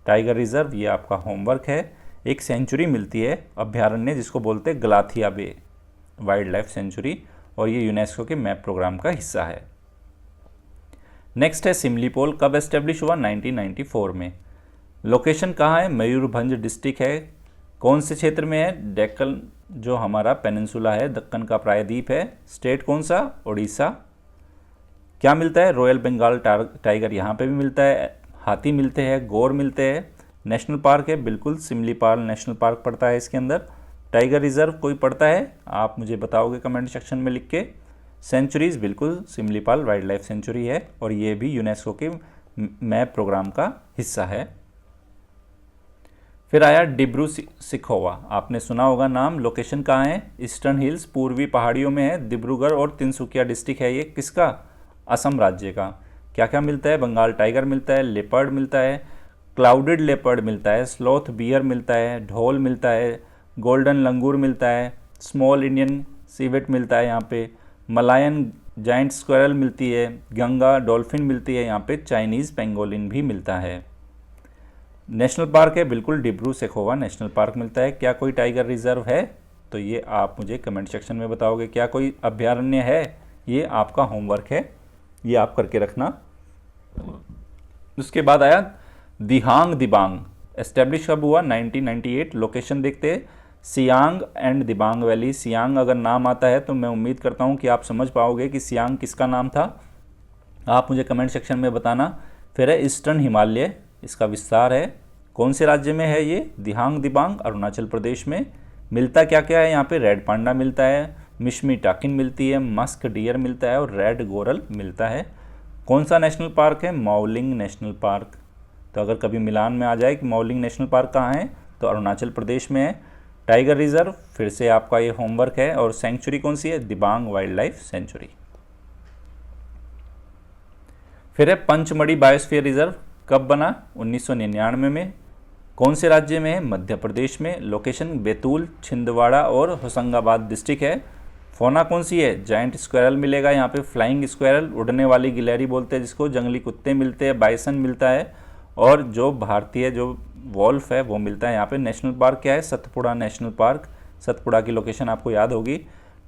टाइगर रिजर्व, ये आपका होमवर्क है। एक सेंचुरी मिलती है अभ्यारण्य जिसको बोलते हैं गलाथिया बे वाइल्ड लाइफ सेंचुरी, और ये यूनेस्को के मैप प्रोग्राम का हिस्सा है। नेक्स्ट है सिमलीपोल, कब एस्टेब्लिश हुआ? 1994 में। लोकेशन कहाँ है? मयूरभंज डिस्ट्रिक्ट है। कौन से क्षेत्र में है? डेक्कन, जो हमारा पेनिनसुला है, दक्कन का प्रायद्वीप है। स्टेट कौन सा? उड़ीसा। क्या मिलता है? रॉयल बंगाल टाइगर यहाँ पे भी मिलता है, हाथी मिलते हैं, गौर मिलते हैं। नेशनल पार्क है, बिल्कुल सिमलीपाल नेशनल पार्क पड़ता है इसके अंदर। टाइगर रिजर्व कोई पड़ता है? आप मुझे बताओगे कमेंट सेक्शन में लिख के। सेंचुरीज, बिल्कुल सिमलीपाल वाइल्ड लाइफ सेंचुरी है, और ये भी यूनेस्को के मैप प्रोग्राम का हिस्सा है। फिर आया डिब्रू सिखोवा, आपने सुना होगा नाम। लोकेशन कहाँ है? ईस्टर्न हिल्स पूर्वी पहाड़ियों में है। डिब्रूगढ़ और तिनसुकिया डिस्ट्रिक्ट है ये। किसका? असम राज्य का। क्या क्या मिलता है? बंगाल टाइगर मिलता है, लेपर्ड मिलता है, क्लाउडेड लेपर्ड मिलता है, स्लॉथ बियर मिलता है, ढोल मिलता है, गोल्डन लंगूर मिलता है, स्मॉल इंडियन सीवेट मिलता है यहाँ पे, मलायन जाइंट स्क्वायरल मिलती है, गंगा डॉल्फिन मिलती है यहाँ पे, चाइनीज़ पेंगोलिन भी मिलता है। नेशनल पार्क है, बिल्कुल डिब्रू सेखोवा नेशनल पार्क मिलता है। क्या कोई टाइगर रिजर्व है? तो ये आप मुझे कमेंट सेक्शन में बताओगे। क्या कोई अभ्यारण्य है? ये आपका होमवर्क है, ये आप करके रखना। उसके बाद आया दिहांग दिबांग, एस्टेब्लिश कब हुआ? 1998। लोकेशन देखते हैं, सियांग एंड दिबांग वैली। सियांग अगर नाम आता है तो मैं उम्मीद करता हूँ कि आप समझ पाओगे कि सियांग किसका नाम था। आप मुझे कमेंट सेक्शन में बताना। फिर है ईस्टर्न हिमालय, इसका विस्तार है। कौन से राज्य में है ये? दिहांग दिबांग अरुणाचल प्रदेश में। मिलता क्या क्या है यहाँ पे? रेड पांडा मिलता है, मिश्मी टाकिन मिलती है, मस्क डियर मिलता है और रेड गोरल मिलता है। कौन सा नेशनल पार्क है? Mouling national park. तो अगर कभी मिलान में आ जाए कि मौलिंग नेशनल पार्क कहाँ है, तो अरुणाचल प्रदेश में है। टाइगर रिजर्व फिर से आपका ये होमवर्क है। और सेंचुरी कौन सी है? Dibang wild life sanctuary. फिर है पंचमढ़ी बायोस्फीयर रिजर्व, कब बना? 1999 में। कौन से राज्य में है? मध्य प्रदेश में। लोकेशन बैतूल, छिंदवाड़ा और होशंगाबाद डिस्ट्रिक्ट है। फोना कौन सी है? जायंट स्क्वायरल मिलेगा यहाँ पे, फ्लाइंग स्क्वायरल, उड़ने वाली गिलहरी बोलते हैं जिसको, जंगली कुत्ते मिलते हैं, बाइसन मिलता है और जो भारतीय जो वॉल्फ है वो मिलता है यहाँ पे। नेशनल पार्क क्या है? Satpura national park. सतपुड़ा की लोकेशन आपको याद होगी।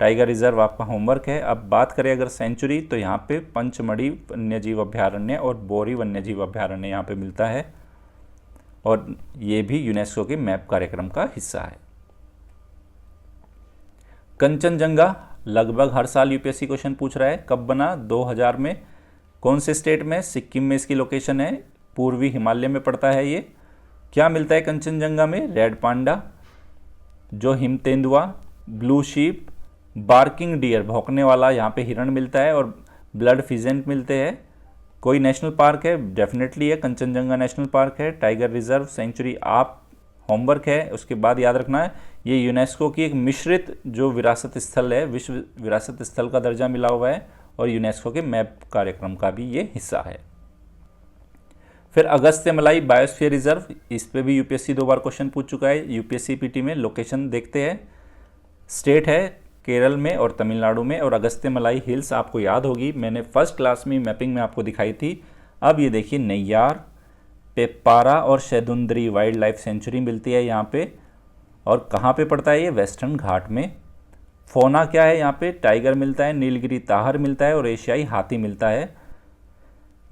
टाइगर रिजर्व आपका होमवर्क है। अब बात करें अगर सेंचुरी, तो यहाँ पे पंचमढ़ी वन्यजीव अभ्यारण्य और बोरी वन्यजीव अभ्यारण्य यहाँ पे मिलता है और ये भी यूनेस्को के मैप कार्यक्रम का हिस्सा है। कंचनजंगा लगभग हर साल यूपीएससी क्वेश्चन पूछ रहा है, कब बना? 2000 में। कौन से स्टेट में? सिक्किम में इसकी लोकेशन है, पूर्वी हिमालय में पड़ता है ये। क्या मिलता है कंचनजंगा में? रेड पांडा, जो हिम तेंदुआ, ब्लू शीप, बार्किंग डियर भौंकने वाला यहाँ पे हिरण मिलता है और ब्लड फिजेंट मिलते हैं। कोई नेशनल पार्क है? डेफिनेटली है, कंचनजंगा नेशनल पार्क है। टाइगर रिजर्व, सेंचुरी आप होमवर्क है। उसके बाद याद रखना है ये यूनेस्को की एक मिश्रित जो विरासत स्थल है, विश्व विरासत स्थल का दर्जा मिला हुआ है और यूनेस्को के मैप कार्यक्रम का भी ये हिस्सा है। फिर अगस्त्यमलाई बायोस्फीयर रिजर्व, इस पे भी यूपीएससी 2 बार क्वेश्चन पूछ चुका है यूपीएससी पीटी में। लोकेशन देखते हैं, स्टेट है केरल में और तमिलनाडु में। और अगस्त्यमलाई हिल्स आपको याद होगी, मैंने फर्स्ट क्लास में मैपिंग में आपको दिखाई थी। अब ये देखिए नैयार, पेप्पारा और शैदुंद्री वाइल्ड लाइफ सेंचुरी मिलती है यहाँ पे। और कहाँ पे पड़ता है ये? वेस्टर्न घाट में। फोना क्या है यहाँ पे? टाइगर मिलता है, नीलगिरी ताहर मिलता है और एशियाई हाथी मिलता है।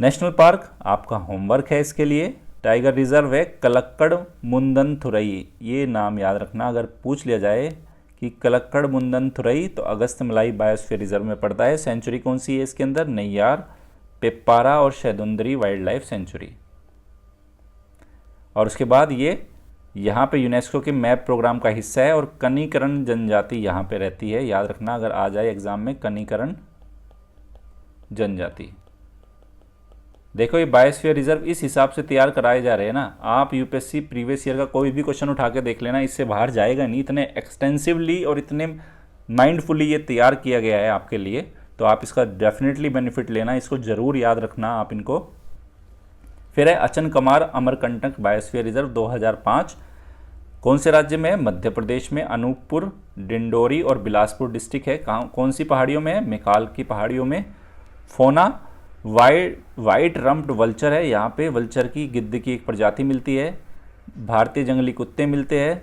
नेशनल पार्क आपका होमवर्क है इसके लिए। टाइगर रिजर्व है कलक्कड़ मुंदनथुरई, ये नाम याद रखना, अगर पूछ लिया जाए कि कलक्कड़ मुंदनथुरई तो अगस्त्यमलाई बायोस्फीयर रिजर्व में पड़ता है। सेंचुरी कौन सी है इसके अंदर? नैयार, पेप्पारा और शैदुंद्री वाइल्ड लाइफ सेंचुरी। और उसके बाद ये यहाँ पे यूनेस्को के मैप प्रोग्राम का हिस्सा है और कनिकरण जनजाति यहाँ पे रहती है, याद रखना अगर आ जाए एग्जाम में, कनिकरण जनजाति। देखो ये बायोस्फीयर रिजर्व इस हिसाब से तैयार कराए जा रहे हैं ना, आप यूपीएससी प्रीवियस ईयर का कोई भी क्वेश्चन उठा के देख लेना, इससे बाहर जाएगा नहीं। इतने एक्सटेंसिवली और इतने माइंडफुली ये तैयार किया गया है आपके लिए, तो आप इसका डेफिनेटली बेनिफिट लेना, इसको ज़रूर याद रखना आप इनको। फिर है अचनकमार अमरकंटक बायोस्फीयर रिजर्व 2005, कौन से राज्य में है? मध्य प्रदेश में। अनूपपुर, डिंडोरी और बिलासपुर डिस्ट्रिक्ट है। कौन सी पहाड़ियों में है? मेकाल की पहाड़ियों में। फोना वाइट रम्प्ड वल्चर है, यहाँ पे वल्चर की, गिद्ध की एक प्रजाति मिलती है। भारतीय जंगली कुत्ते मिलते हैं।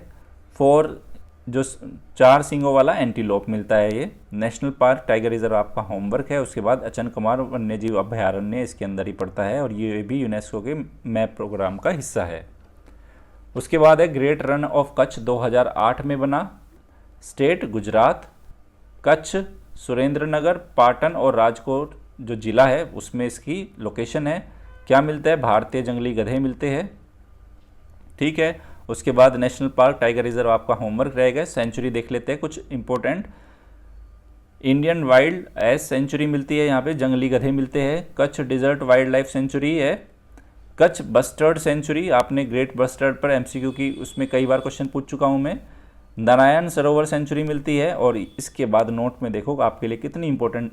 4 सींगों वाला एंटीलोप मिलता है ये। नेशनल पार्क टाइगर रिजर्व आपका होमवर्क है। उसके बाद अचनकमार वन्यजीव अभ्यारण्य इसके अंदर ही पड़ता है और ये भी यूनेस्को के मैप प्रोग्राम का हिस्सा है। उसके बाद है ग्रेट रन ऑफ कच्छ 2008 में बना। स्टेट गुजरात, कच्छ, सुरेंद्रनगर, पाटन और राजकोट जो जिला है उसमें इसकी लोकेशन है। क्या मिलता है? भारतीय जंगली गधे मिलते हैं। ठीक है, उसके बाद नेशनल पार्क टाइगर रिजर्व आपका होमवर्क रहेगा। सेंचुरी देख लेते हैं कुछ important. Indian wild ass sanctuary मिलती है, यहाँ पे जंगली गधे मिलते हैं। Kutch desert wildlife sanctuary है। कच्छ बस्टर्ड सेंचुरी, आपने ग्रेट बस्टर्ड पर एमसीक्यू की उसमें कई बार क्वेश्चन पूछ चुका हूँ मैं। नारायण सरोवर सेंचुरी मिलती है। और इसके बाद नोट में देखो आपके लिए कितनी इंपॉर्टेंट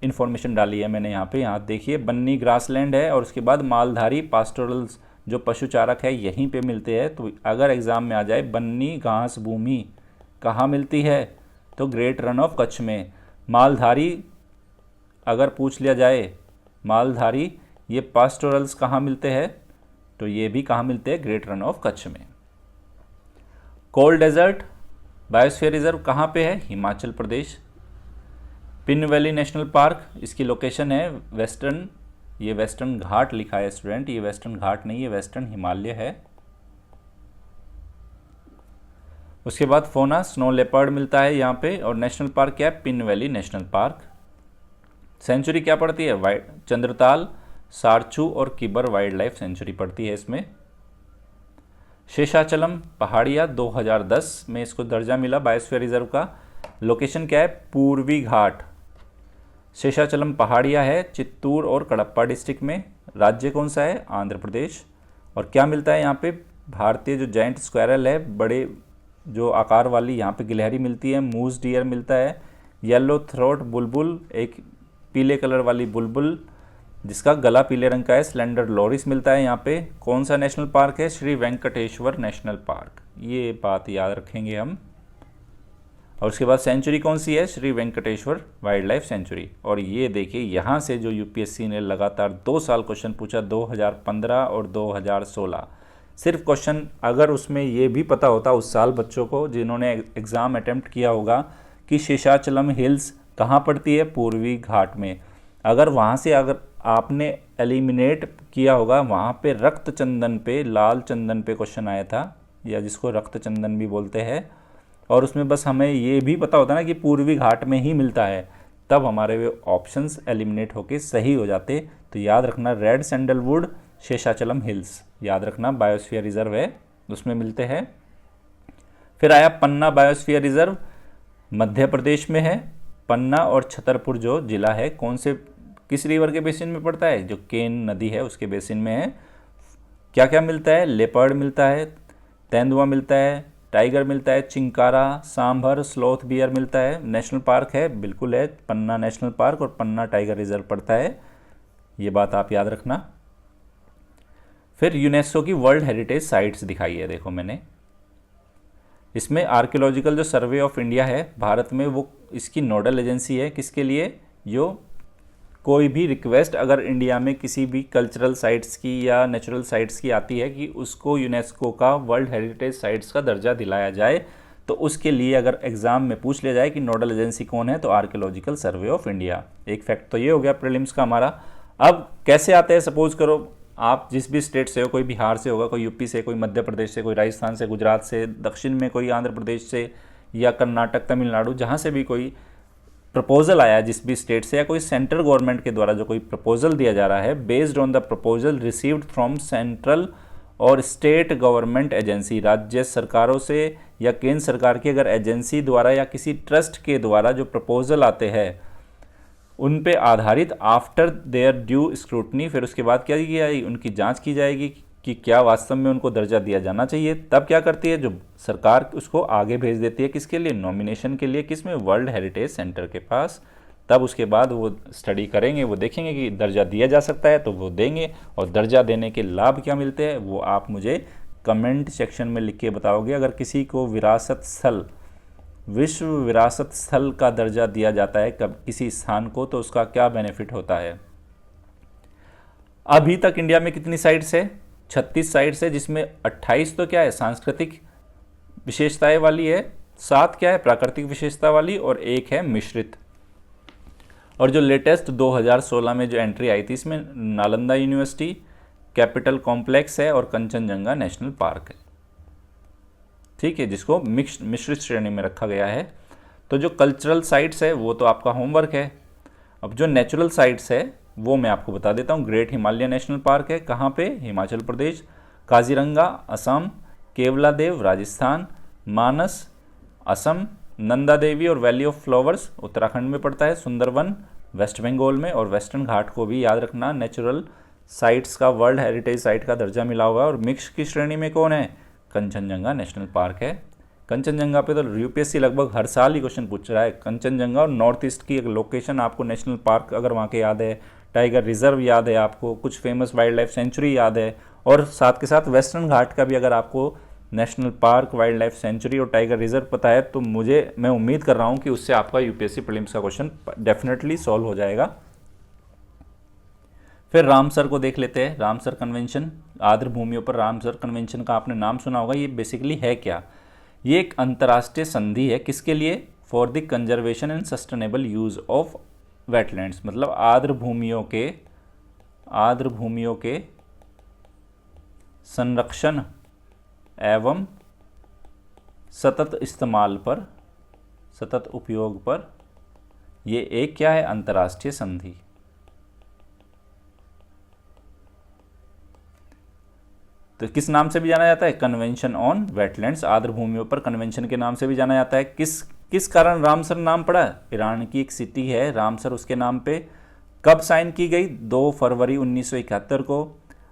इन्फॉर्मेशन डाली है मैंने यहाँ पे, यहाँ देखिए बन्नी ग्रासलैंड है। और उसके बाद मालधारी पास्टोरल्स जो पशु चारक है यहीं पे मिलते हैं। तो अगर एग्ज़ाम में आ जाए बन्नी घास भूमि कहाँ मिलती है, तो ग्रेट रन ऑफ कच्छ में। मालधारी अगर पूछ लिया जाए, मालधारी ये पास्टोरल्स कहाँ मिलते हैं, तो ये भी कहाँ मिलते हैं? ग्रेट रन ऑफ कच्छ में। कोल्ड डेजर्ट बायोस्फीयर रिजर्व कहाँ पे है? Himachal Pradesh. Pin valley national park, इसकी लोकेशन है वेस्टर्न, ये वेस्टर्न घाट लिखा है स्टूडेंट, ये वेस्टर्न घाट नहीं है, वेस्टर्न हिमालय है। उसके बाद फोना स्नो लेपर्ड मिलता है यहाँ पे। और नेशनल पार्क क्या है? Pin valley national park. Sanctuary क्या पड़ती है? चंद्रताल, सारचू और किबर वाइल्ड लाइफ सेंचुरी पड़ती है इसमें। शेषाचलम पहाड़िया 2010 में इसको दर्जा मिला बायोस्फीयर रिजर्व का। लोकेशन क्या है? पूर्वी घाट। शेषाचलम पहाड़िया है चित्तूर और कड़प्पा डिस्ट्रिक्ट में। राज्य कौन सा है? आंध्र प्रदेश। और क्या मिलता है यहाँ पे? भारतीय जो जाइंट स्क्वायरल है, बड़े जो आकार वाली यहाँ पे गिलहरी मिलती है। मूस डियर मिलता है। येलो थ्रोट बुलबुल, एक पीले कलर वाली बुलबुल जिसका गला पीले रंग का है। स्लेंडर लोरिस मिलता है यहाँ पे। कौन सा नेशनल पार्क है? Shri Venkateswara national park. ये बात याद रखेंगे हम। और उसके बाद सेंचुरी कौन सी है? Shri Venkateswara wildlife sanctuary. और ये देखिए यहाँ से जो यूपीएससी ने लगातार 2 साल क्वेश्चन पूछा, 2015 और 2016। सिर्फ क्वेश्चन अगर उसमें ये भी पता होता उस साल बच्चों को जिन्होंने एग्ज़ाम अटेम्प्ट किया होगा कि शेषाचलम हिल्स कहाँ पड़ती है? पूर्वी घाट में। अगर वहाँ से अगर आपने एलिमिनेट किया होगा, वहाँ पे रक्त चंदन पे, लाल चंदन पे क्वेश्चन आया था, या जिसको रक्त चंदन भी बोलते हैं, और उसमें बस हमें ये भी पता होता ना कि पूर्वी घाट में ही मिलता है, तब हमारे वे ऑप्शंस एलिमिनेट होके सही हो जाते। तो याद रखना, रेड सैंडलवुड शेषाचलम हिल्स याद रखना, बायोस्फीयर रिजर्व है, उसमें मिलते हैं। फिर आया पन्ना बायोस्फीयर रिजर्व, मध्य प्रदेश में है। पन्ना और छतरपुर जो जिला है, कौन से किस रिवर के बेसिन में पड़ता है? जो केन नदी है उसके बेसिन में है। क्या क्या मिलता है? लेपर्ड मिलता है, तेंदुआ मिलता है, टाइगर मिलता है, चिंकारा, सांभर, स्लोथ बियर मिलता है। नेशनल पार्क है, बिल्कुल है, पन्ना नेशनल पार्क और पन्ना टाइगर रिजर्व पड़ता है। ये बात आप याद रखना। फिर यूनेस्को की वर्ल्ड हेरिटेज साइट्स दिखाई है, देखो मैंने इसमें आर्कियोलॉजिकल जो सर्वे ऑफ इंडिया है भारत में, वो इसकी नोडल एजेंसी है। किसके लिए? जो कोई भी रिक्वेस्ट अगर इंडिया में किसी भी कल्चरल साइट्स की या नेचुरल साइट्स की आती है कि उसको यूनेस्को का वर्ल्ड हेरिटेज साइट्स का दर्जा दिलाया जाए, तो उसके लिए अगर एग्ज़ाम में पूछ लिया जाए कि नोडल एजेंसी कौन है, तो आर्कियोलॉजिकल सर्वे ऑफ इंडिया। एक फैक्ट तो ये हो गया प्रीलिम्स का हमारा। अब कैसे आते हैं? सपोज करो आप जिस भी स्टेट से हो, कोई बिहार से होगा, कोई यूपी से, कोई मध्य प्रदेश से, कोई राजस्थान से, गुजरात से, दक्षिण में कोई आंध्र प्रदेश से या कर्नाटक, तमिलनाडु, जहाँ से भी कोई प्रपोजल आया जिस भी स्टेट से, या कोई सेंट्रल गवर्नमेंट के द्वारा जो कोई प्रपोजल दिया जा रहा है, based on the proposal received from central और स्टेट गवर्नमेंट एजेंसी, राज्य सरकारों से या केंद्र सरकार की अगर एजेंसी द्वारा या किसी ट्रस्ट के द्वारा जो प्रपोजल आते हैं, उन पे आधारित आफ्टर देयर ड्यू स्क्रूटनी, फिर उसके बाद क्या की जाएगी? उनकी जांच की जाएगी कि क्या वास्तव में उनको दर्जा दिया जाना चाहिए। तब क्या करती है? जो सरकार उसको आगे भेज देती है, किसके लिए? नॉमिनेशन के लिए। किसमें? वर्ल्ड हेरिटेज सेंटर के पास। तब उसके बाद वो स्टडी करेंगे, वो देखेंगे कि दर्जा दिया जा सकता है तो वो देंगे, और दर्जा देने के लाभ क्या मिलते हैं वो आप मुझे कमेंट सेक्शन में लिख के बताओगे। अगर किसी को विरासत स्थल, विश्व विरासत स्थल का दर्जा दिया जाता है कब किसी स्थान को, तो उसका क्या बेनिफिट होता है। अभी तक इंडिया में कितनी साइट्स है? 36 साइट्स है, जिसमें 28 तो क्या है? सांस्कृतिक विशेषताएं वाली है, 7 क्या है? प्राकृतिक विशेषता वाली, और 1 है मिश्रित। और जो लेटेस्ट 2016 में जो एंट्री आई थी, इसमें नालंदा यूनिवर्सिटी, कैपिटल कॉम्प्लेक्स है और कंचनजंगा नेशनल पार्क है, ठीक है, जिसको मिश्रित श्रेणी में रखा गया है। तो जो कल्चरल साइट्स है वो तो आपका होमवर्क है। अब जो नेचुरल साइट्स है वो मैं आपको बता देता हूँ। ग्रेट हिमालय नेशनल पार्क है, कहाँ पे? हिमाचल प्रदेश। काजीरंगा असम, केवलादेव राजस्थान, मानस असम, नंदा देवी और वैली ऑफ फ्लावर्स उत्तराखंड में पड़ता है। सुंदरवन वेस्ट बंगाल में, और वेस्टर्न घाट को भी याद रखना, नेचुरल साइट्स का वर्ल्ड हेरिटेज साइट का दर्जा मिला हुआ है। और मिक्स की श्रेणी में कौन है? कंचनजंगा नेशनल पार्क है। कंचनजंगा पे तो यूपीएससी लगभग हर साल ही क्वेश्चन पूछ रहा है। कंचनजंगा और नॉर्थ ईस्ट की एक लोकेशन आपको, नेशनल पार्क अगर वहाँ के याद है, टाइगर रिजर्व याद है आपको, कुछ फेमस वाइल्ड लाइफ सेंचुरी याद है, और साथ के साथ वेस्टर्न घाट का भी अगर आपको national park, wild life sanctuary और टाइगर रिजर्व पता है, तो मैं उम्मीद कर रहा हूँ कि उससे आपका यूपीएससी प्रीलिम्स का क्वेश्चन डेफिनेटली सॉल्व हो जाएगा। फिर रामसर को देख लेते हैं। रामसर कन्वेंशन, आर्द्र भूमियों पर रामसर कन्वेंशन का आपने नाम सुना होगा। ये बेसिकली है क्या? ये एक अंतर्राष्ट्रीय संधि है, किसके लिए? For the conservation and sustainable use of wetlands, मतलब आर्द्र भूमियों के संरक्षण एवं सतत इस्तेमाल पर, सतत उपयोग पर ये एक क्या है? अंतर्राष्ट्रीय संधि। तो किस नाम से भी जाना जाता है? कन्वेंशन ऑन वेटलैंड्स, आर्द्र भूमियों पर कन्वेंशन के नाम से भी जाना जाता है। किस कारण रामसर नाम पड़ा? ईरान की एक सिटी है रामसर, उसके नाम पे। कब साइन की गई? 2 फरवरी 1971 को।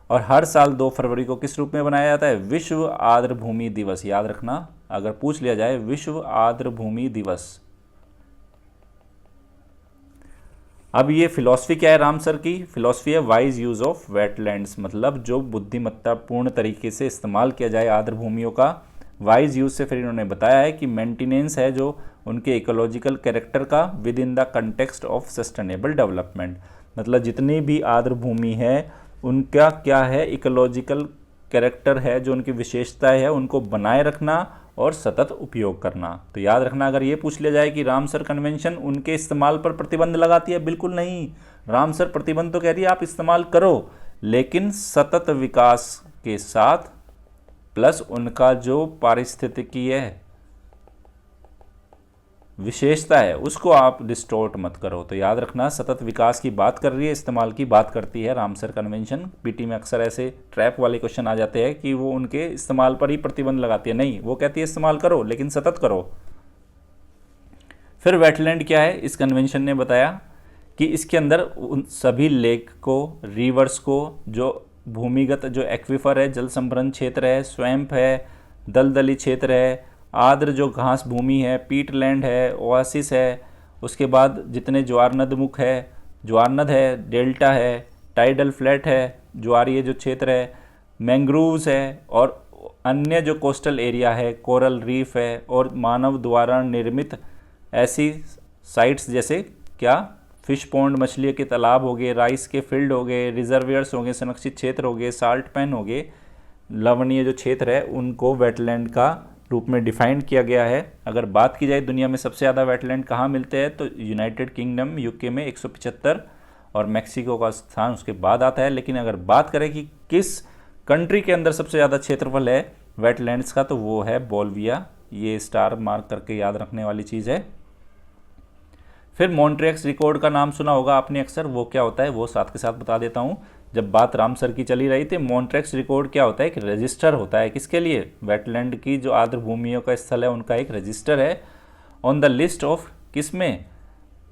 और हर साल 2 फरवरी को किस रूप में बनाया जाता है? विश्व आर्द्र भूमि दिवस। याद रखना, अगर पूछ लिया जाए विश्व आर्द्र भूमि दिवस। अब ये फिलॉसफी क्या है रामसर की? फिलॉसफी है वाइज यूज ऑफ वेटलैंड्स, मतलब जो बुद्धिमत्तापूर्ण तरीके से इस्तेमाल किया जाए आर्द्र भूमियों का। वाइज यूज से फिर इन्होंने बताया है कि मेंटेनेंस है जो उनके इकोलॉजिकल कैरेक्टर का with in the context of sustainable development, मतलब जितनी भी आर्द्र भूमि है उनका क्या है, इकोलॉजिकल कैरेक्टर है, जो उनकी विशेषताएं है उनको बनाए रखना और सतत उपयोग करना। तो याद रखना, अगर ये पूछ लिया जाए कि रामसर कन्वेंशन उनके इस्तेमाल पर प्रतिबंध लगाती है, बिल्कुल नहीं। रामसर प्रतिबंध तो कह रही है आप इस्तेमाल करो, लेकिन सतत विकास के साथ प्लस उनका जो पारिस्थितिकीय विशेषता है उसको आप डिस्टोर्ट मत करो। तो याद रखना, सतत विकास की बात कर रही है, इस्तेमाल की बात करती है रामसर कन्वेंशन। पीटी में अक्सर ऐसे ट्रैप वाले क्वेश्चन आ जाते हैं कि वो उनके इस्तेमाल पर ही प्रतिबंध लगाती है, नहीं, वो कहती है इस्तेमाल करो लेकिन सतत करो। फिर वेटलैंड क्या है? इस कन्वेंशन ने बताया कि इसके अंदर उन सभी लेक को, रिवर्स को, जो भूमिगत जो एक्विफर है, जल संभरण क्षेत्र है, स्वैम्प है, दलदली क्षेत्र है, आर्द्र जो घास भूमि है, पीटलैंड है, ओआसिस है, उसके बाद जितने ज्वारनद मुख है, ज्वारनद है, डेल्टा है, टाइडल फ्लैट है, ज्वारीय जो क्षेत्र है, मैंग्रोव्स है, और अन्य जो कोस्टल एरिया है, कोरल रीफ है, और मानव द्वारा निर्मित ऐसी साइट्स जैसे क्या, फिश पॉन्ड, मछली के तालाब हो गए, राइस के फील्ड हो गए, रिजर्वियर्स हो गए, संरक्षित क्षेत्र हो गए, साल्ट पैन हो गए, लवणीय जो क्षेत्र है, उनको वेटलैंड का रूप में डिफाइन किया गया है। अगर बात की जाए दुनिया में सबसे ज़्यादा वेटलैंड कहाँ मिलते हैं, तो यूनाइटेड किंगडम यूके में 175 और मैक्सिको का स्थान उसके बाद आता है। लेकिन अगर बात करें कि किस कंट्री के अंदर सबसे ज़्यादा क्षेत्रफल है वेटलैंड्स का, तो वो है बोल्विया। ये स्टार मार्क करके याद रखने वाली चीज़ है। फिर मॉन्ट्रियक्स रिकॉर्ड का नाम सुना होगा आपने अक्सर, वो क्या होता है वो साथ के साथ बता देता हूँ। जब बात रामसर की चली रही थी, मॉन्ट्रियक्स रिकॉर्ड क्या होता है? एक रजिस्टर होता है। किसके लिए? वेटलैंड की जो आर्द्र भूमियों का स्थल है उनका एक रजिस्टर है ऑन द लिस्ट ऑफ, किसमें?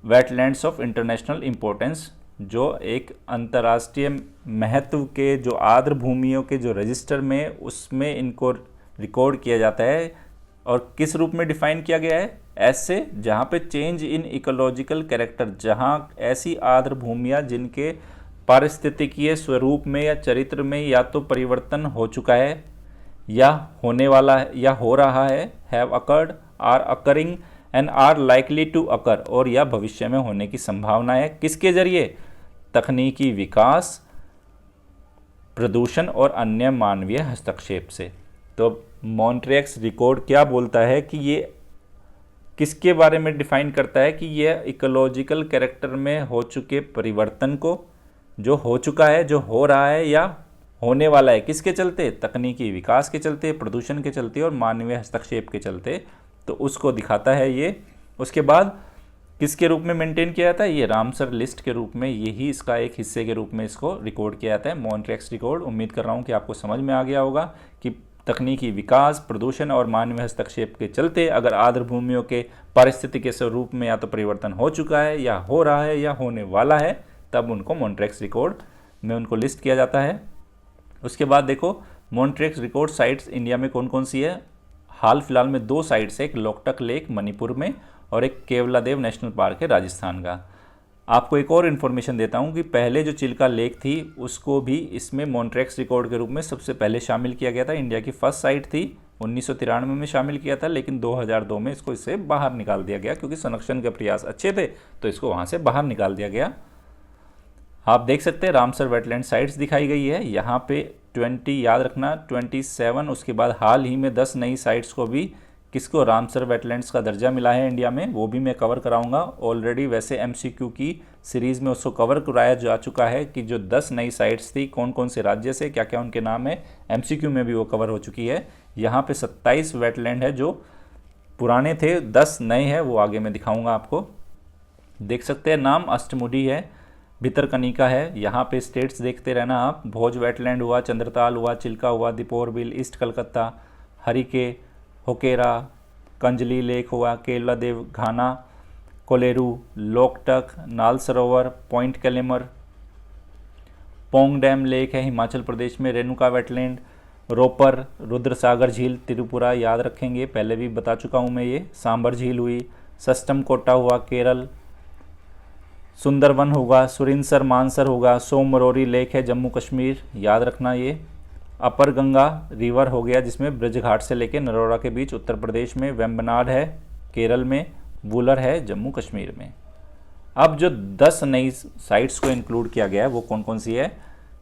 वेटलैंड्स ऑफ इंटरनेशनल इम्पोर्टेंस, जो एक अंतर्राष्ट्रीय महत्व के जो आर्द्र भूमियों के जो रजिस्टर में, उसमें इनको रिकॉर्ड किया जाता है। और किस रूप में डिफाइन किया गया है? ऐसे जहाँ पे चेंज इन इकोलॉजिकल कैरेक्टर, जहाँ ऐसी आर्द्र भूमियाँ जिनके पारिस्थितिकीय स्वरूप में या चरित्र में या तो परिवर्तन हो चुका है, या होने वाला है, या हो रहा है, have occurred, are occurring and are likely to occur, और या भविष्य में होने की संभावना है। किसके जरिए? तकनीकी विकास, प्रदूषण और अन्य मानवीय हस्तक्षेप से। तो मॉन्ट्रियक्स रिकॉर्ड क्या बोलता है कि ये किसके बारे में डिफाइन करता है? कि यह इकोलॉजिकल कैरेक्टर में हो चुके परिवर्तन को, जो हो चुका है, जो हो रहा है या होने वाला है, किसके चलते? तकनीकी विकास के चलते, प्रदूषण के चलते और मानवीय हस्तक्षेप के चलते, तो उसको दिखाता है ये। उसके बाद किसके रूप में मेंटेन किया जाता है? ये रामसर लिस्ट के रूप में, यही इसका एक हिस्से के रूप में इसको रिकॉर्ड किया जाता है, मॉन्ट्रियक्स रिकॉर्ड। उम्मीद कर रहा हूँ कि आपको समझ में आ गया होगा कि तकनीकी विकास, प्रदूषण और मानवीय हस्तक्षेप के चलते अगर आर्द्र भूमियों के पारिस्थितिक स्वरूप में या तो परिवर्तन हो चुका है, या हो रहा है, या होने वाला है, तब उनको मॉन्ट्रियक्स रिकॉर्ड में उनको लिस्ट किया जाता है। उसके बाद देखो मॉन्ट्रियक्स रिकॉर्ड साइट्स इंडिया में कौन कौन सी है? हाल फिलहाल में 2 साइट्स है, एक लोकटक लेक मणिपुर में और एक केवलादेव नेशनल पार्क है राजस्थान का। आपको एक और इन्फॉर्मेशन देता हूँ कि पहले जो चिल्का लेक थी उसको भी इसमें मॉन्ट्रियक्स रिकॉर्ड के रूप में सबसे पहले शामिल किया गया था। इंडिया की फर्स्ट साइट थी, 1993 में शामिल किया था, लेकिन 2002 में इसको इससे बाहर निकाल दिया गया क्योंकि संरक्षण के प्रयास अच्छे थे, तो इसको वहाँ से बाहर निकाल दिया गया। आप देख सकते हैं रामसर वेटलैंड साइट्स दिखाई गई है यहाँ पे 20, याद रखना 27। उसके बाद हाल ही में 10 नई साइट्स को भी किसको रामसर वेटलैंड्स का दर्जा मिला है इंडिया में, वो भी मैं कवर कराऊंगा। ऑलरेडी वैसे एमसीक्यू की सीरीज़ में उसको कवर कराया जा चुका है कि जो 10 नई साइट्स थी कौन कौन से राज्य से, क्या क्या उनके नाम है, एमसीक्यू में भी वो कवर हो चुकी है। यहाँ पे 27 वेटलैंड है जो पुराने थे, 10 नए हैं, वो आगे मैं दिखाऊंगा आपको। देख सकते हैं नाम अष्टमुडी है, भितरकनिका है, यहाँ पे स्टेट्स देखते रहना आप, भोज वेटलैंड हुआ, चंद्रताल हुआ, चिल्का हुआ, Deepor bill, east Calcutta, Harike, Hokera, कंजली lake हुआ, केला देव घाना, कोलेरू, लोकटक, नाल सरोवर, पॉइंट कैलेमर, पोंग डैम लेक है हिमाचल प्रदेश में, रेणुका वेटलैंड, रोपर, रुद्रसागर झील त्रिपुरा, याद रखेंगे पहले भी बता चुका हूँ मैं ये, सांबर झील हुई, सस्टम कोटा हुआ केरल, सुंदरवन होगा, सुरिनसर मानसर होगा, सोमरोरी लेक है जम्मू कश्मीर, याद रखना ये, अपर गंगा रिवर हो गया जिसमें ब्रजघाट से लेकर नरोरा के बीच उत्तर प्रदेश में, वेम्बनाड है केरल में, वुलर है जम्मू कश्मीर में। अब जो 10 नई साइट्स को इंक्लूड किया गया है वो कौन कौन सी है,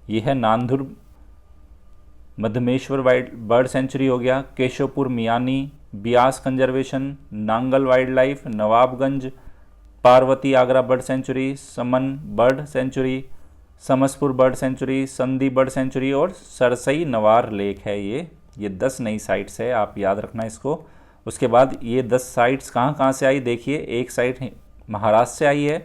ये है Nandur Madhmeshwar wild bird sanctuary हो गया, Keshopur Miani, Beas conservation, Nangal wildlife, Nawabganj, Parvati Agra bird sanctuary, Saman bird sanctuary, Samaspur bird sanctuary, Sandi bird sanctuary और सरसई नवार लेक है ये 10 नई साइट्स है, आप याद रखना इसको। उसके बाद ये 10 साइट्स कहाँ कहाँ से आई देखिए, एक साइट महाराष्ट्र से आई है,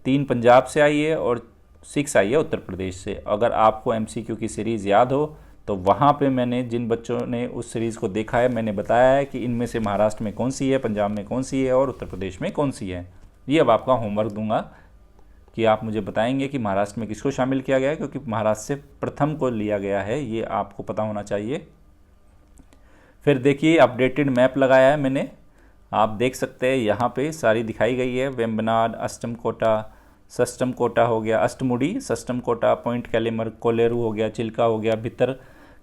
3 पंजाब से आई है और 6 आई है उत्तर प्रदेश से। अगर आपको MCQ की सीरीज़ याद हो तो वहाँ पे मैंने जिन बच्चों ने उस सीरीज़ को देखा है मैंने बताया है कि इनमें से महाराष्ट्र में कौन सी है, पंजाब में कौन सी है और उत्तर प्रदेश में कौन सी है। ये अब आपका होमवर्क दूंगा कि आप मुझे बताएंगे कि महाराष्ट्र में किसको शामिल किया गया है, क्योंकि महाराष्ट्र से प्रथम को लिया गया है, ये आपको पता होना चाहिए। फिर देखिए अपडेटेड मैप लगाया है मैंने, आप देख सकते हैं यहाँ पे सारी दिखाई गई है, वेम्बनाड, अष्टम कोटा, सष्टम कोटा हो गया, अष्टमुड़ी, सष्टम कोटा, पॉइंट कैलेमर, कोलेरू हो गया, चिल्का हो गया, भितर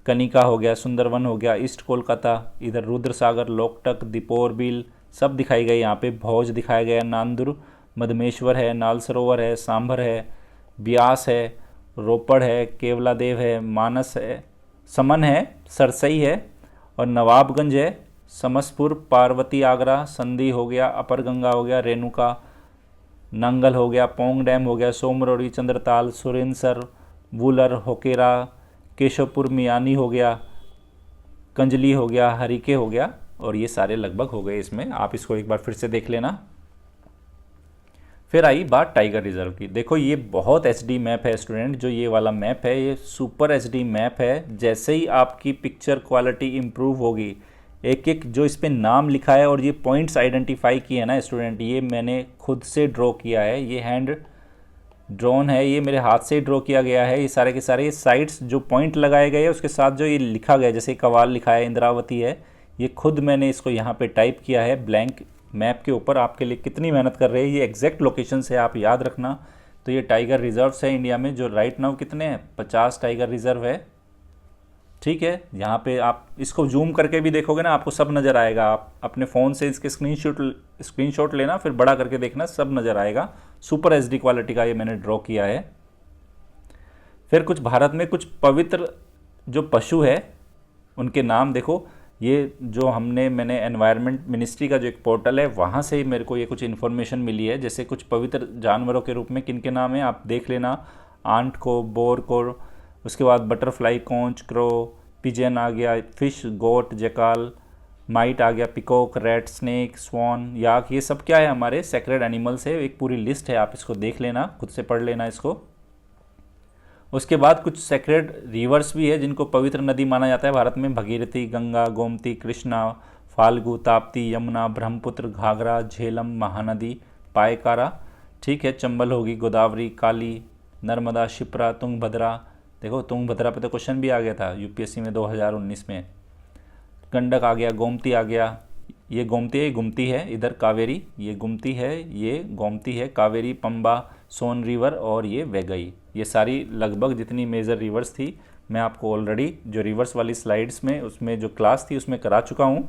कनिका हो गया, सुंदरवन हो गया, ईस्ट कोलकाता, इधर रुद्रसागर, लोकटक, दीपोर बिल सब दिखाई गई। यहाँ पे भौज दिखाया गया, नांदुर मधमेश्वर है, नाल सरोवर है, सांभर है, ब्यास है, रोपड़ है, केवलादेव है, मानस है, समन है, सरसई है और नवाबगंज है, समसपुर, पार्वती आगरा, संदी हो गया, अपर गंगा हो गया, रेणुका, नंगल हो गया, पोंग डैम हो गया, सोमरोरी, चंद्रताल, सुरेनसर, वुलर, होकेरा, केशवपुर मियानी हो गया, कंजली हो गया, हरिके हो गया और ये सारे लगभग हो गए इसमें। आप इसको एक बार फिर से देख लेना। फिर आई बात टाइगर रिजर्व की। देखो ये बहुत HD मैप है स्टूडेंट, जो ये वाला मैप है ये सुपर HD मैप है। जैसे ही आपकी पिक्चर क्वालिटी इम्प्रूव होगी, एक एक जो इस पे नाम लिखा है और ये पॉइंट्स आइडेंटिफाई किए हैं ना स्टूडेंट, ये मैंने खुद से ड्रॉ किया है, ये हैंड ड्रोन है, ये मेरे हाथ से ड्रॉ किया गया है। ये सारे के सारे साइट्स जो पॉइंट लगाए गए हैं उसके साथ जो ये लिखा गया, जैसे कवाल लिखा है, इंद्रावती है, ये खुद मैंने इसको यहाँ पे टाइप किया है ब्लैंक मैप के ऊपर। आपके लिए कितनी मेहनत कर रहे हैं, ये एग्जैक्ट लोकेशन है, आप याद रखना। तो ये टाइगर रिजर्व्स है इंडिया में, जो राइट नाउ कितने हैं, 50 टाइगर रिजर्व है, ठीक है। यहाँ पे आप इसको जूम करके भी देखोगे ना, आपको सब नज़र आएगा। आप अपने फ़ोन से इसके स्क्रीनशॉट लेना, फिर बड़ा करके देखना, सब नज़र आएगा। सुपर HD क्वालिटी का ये मैंने ड्रॉ किया है। फिर कुछ भारत में कुछ पवित्र जो पशु है उनके नाम देखो, ये जो मैंने एनवायरनमेंट मिनिस्ट्री का जो एक पोर्टल है वहाँ से मेरे को ये कुछ इन्फॉर्मेशन मिली है। जैसे कुछ पवित्र जानवरों के रूप में किन के नाम है आप देख लेना, आंट को, बोर को, उसके बाद बटरफ्लाई, कोंच, क्रो, पिजन आ गया, फिश, गोट, जैकाल, माइट आ गया, पिकॉक, रैट, स्नेक, स्वॉन, याक, ये सब क्या है हमारे सेक्रेड एनिमल्स है। एक पूरी लिस्ट है, आप इसको देख लेना, खुद से पढ़ लेना इसको। उसके बाद कुछ सेक्रेड रिवर्स भी है जिनको पवित्र नदी माना जाता है भारत में, भगीरथी, गंगा, गोमती, कृष्णा, फाल्गु, ताप्ती, यमुना, ब्रह्मपुत्र, घाघरा, झेलम, महानदी, पायकारा, ठीक है, चंबल होगी, गोदावरी, काली, नर्मदा, शिप्रा, तुंगभद्रा, देखो तुंगभद्रा पे तो क्वेश्चन भी आ गया था UPSC में 2019 में, गंडक आ गया, गोमती आ गया, ये गोमती है, गुमती है, इधर कावेरी, ये गुमती है, ये गोमती है, कावेरी, पंबा, सोन रिवर और ये वैगई। ये सारी लगभग जितनी मेजर रिवर्स थी मैं आपको ऑलरेडी जो रिवर्स वाली स्लाइड्स में उसमें जो क्लास थी उसमें करा चुका हूँ।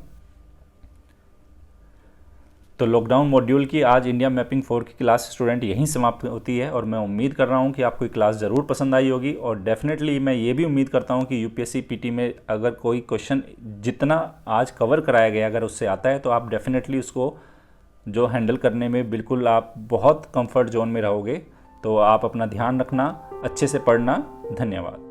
तो लॉकडाउन मॉड्यूल की आज इंडिया मैपिंग 4 की क्लास स्टूडेंट यहीं समाप्त होती है और मैं उम्मीद कर रहा हूँ कि आपको ये क्लास ज़रूर पसंद आई होगी। और डेफिनेटली मैं ये भी उम्मीद करता हूँ कि UPSC PT में अगर कोई क्वेश्चन जितना आज कवर कराया गया अगर उससे आता है तो आप डेफिनेटली उसको जो हैंडल करने में बिल्कुल आप बहुत कंफर्ट जोन में रहोगे। तो आप अपना ध्यान रखना, अच्छे से पढ़ना। धन्यवाद।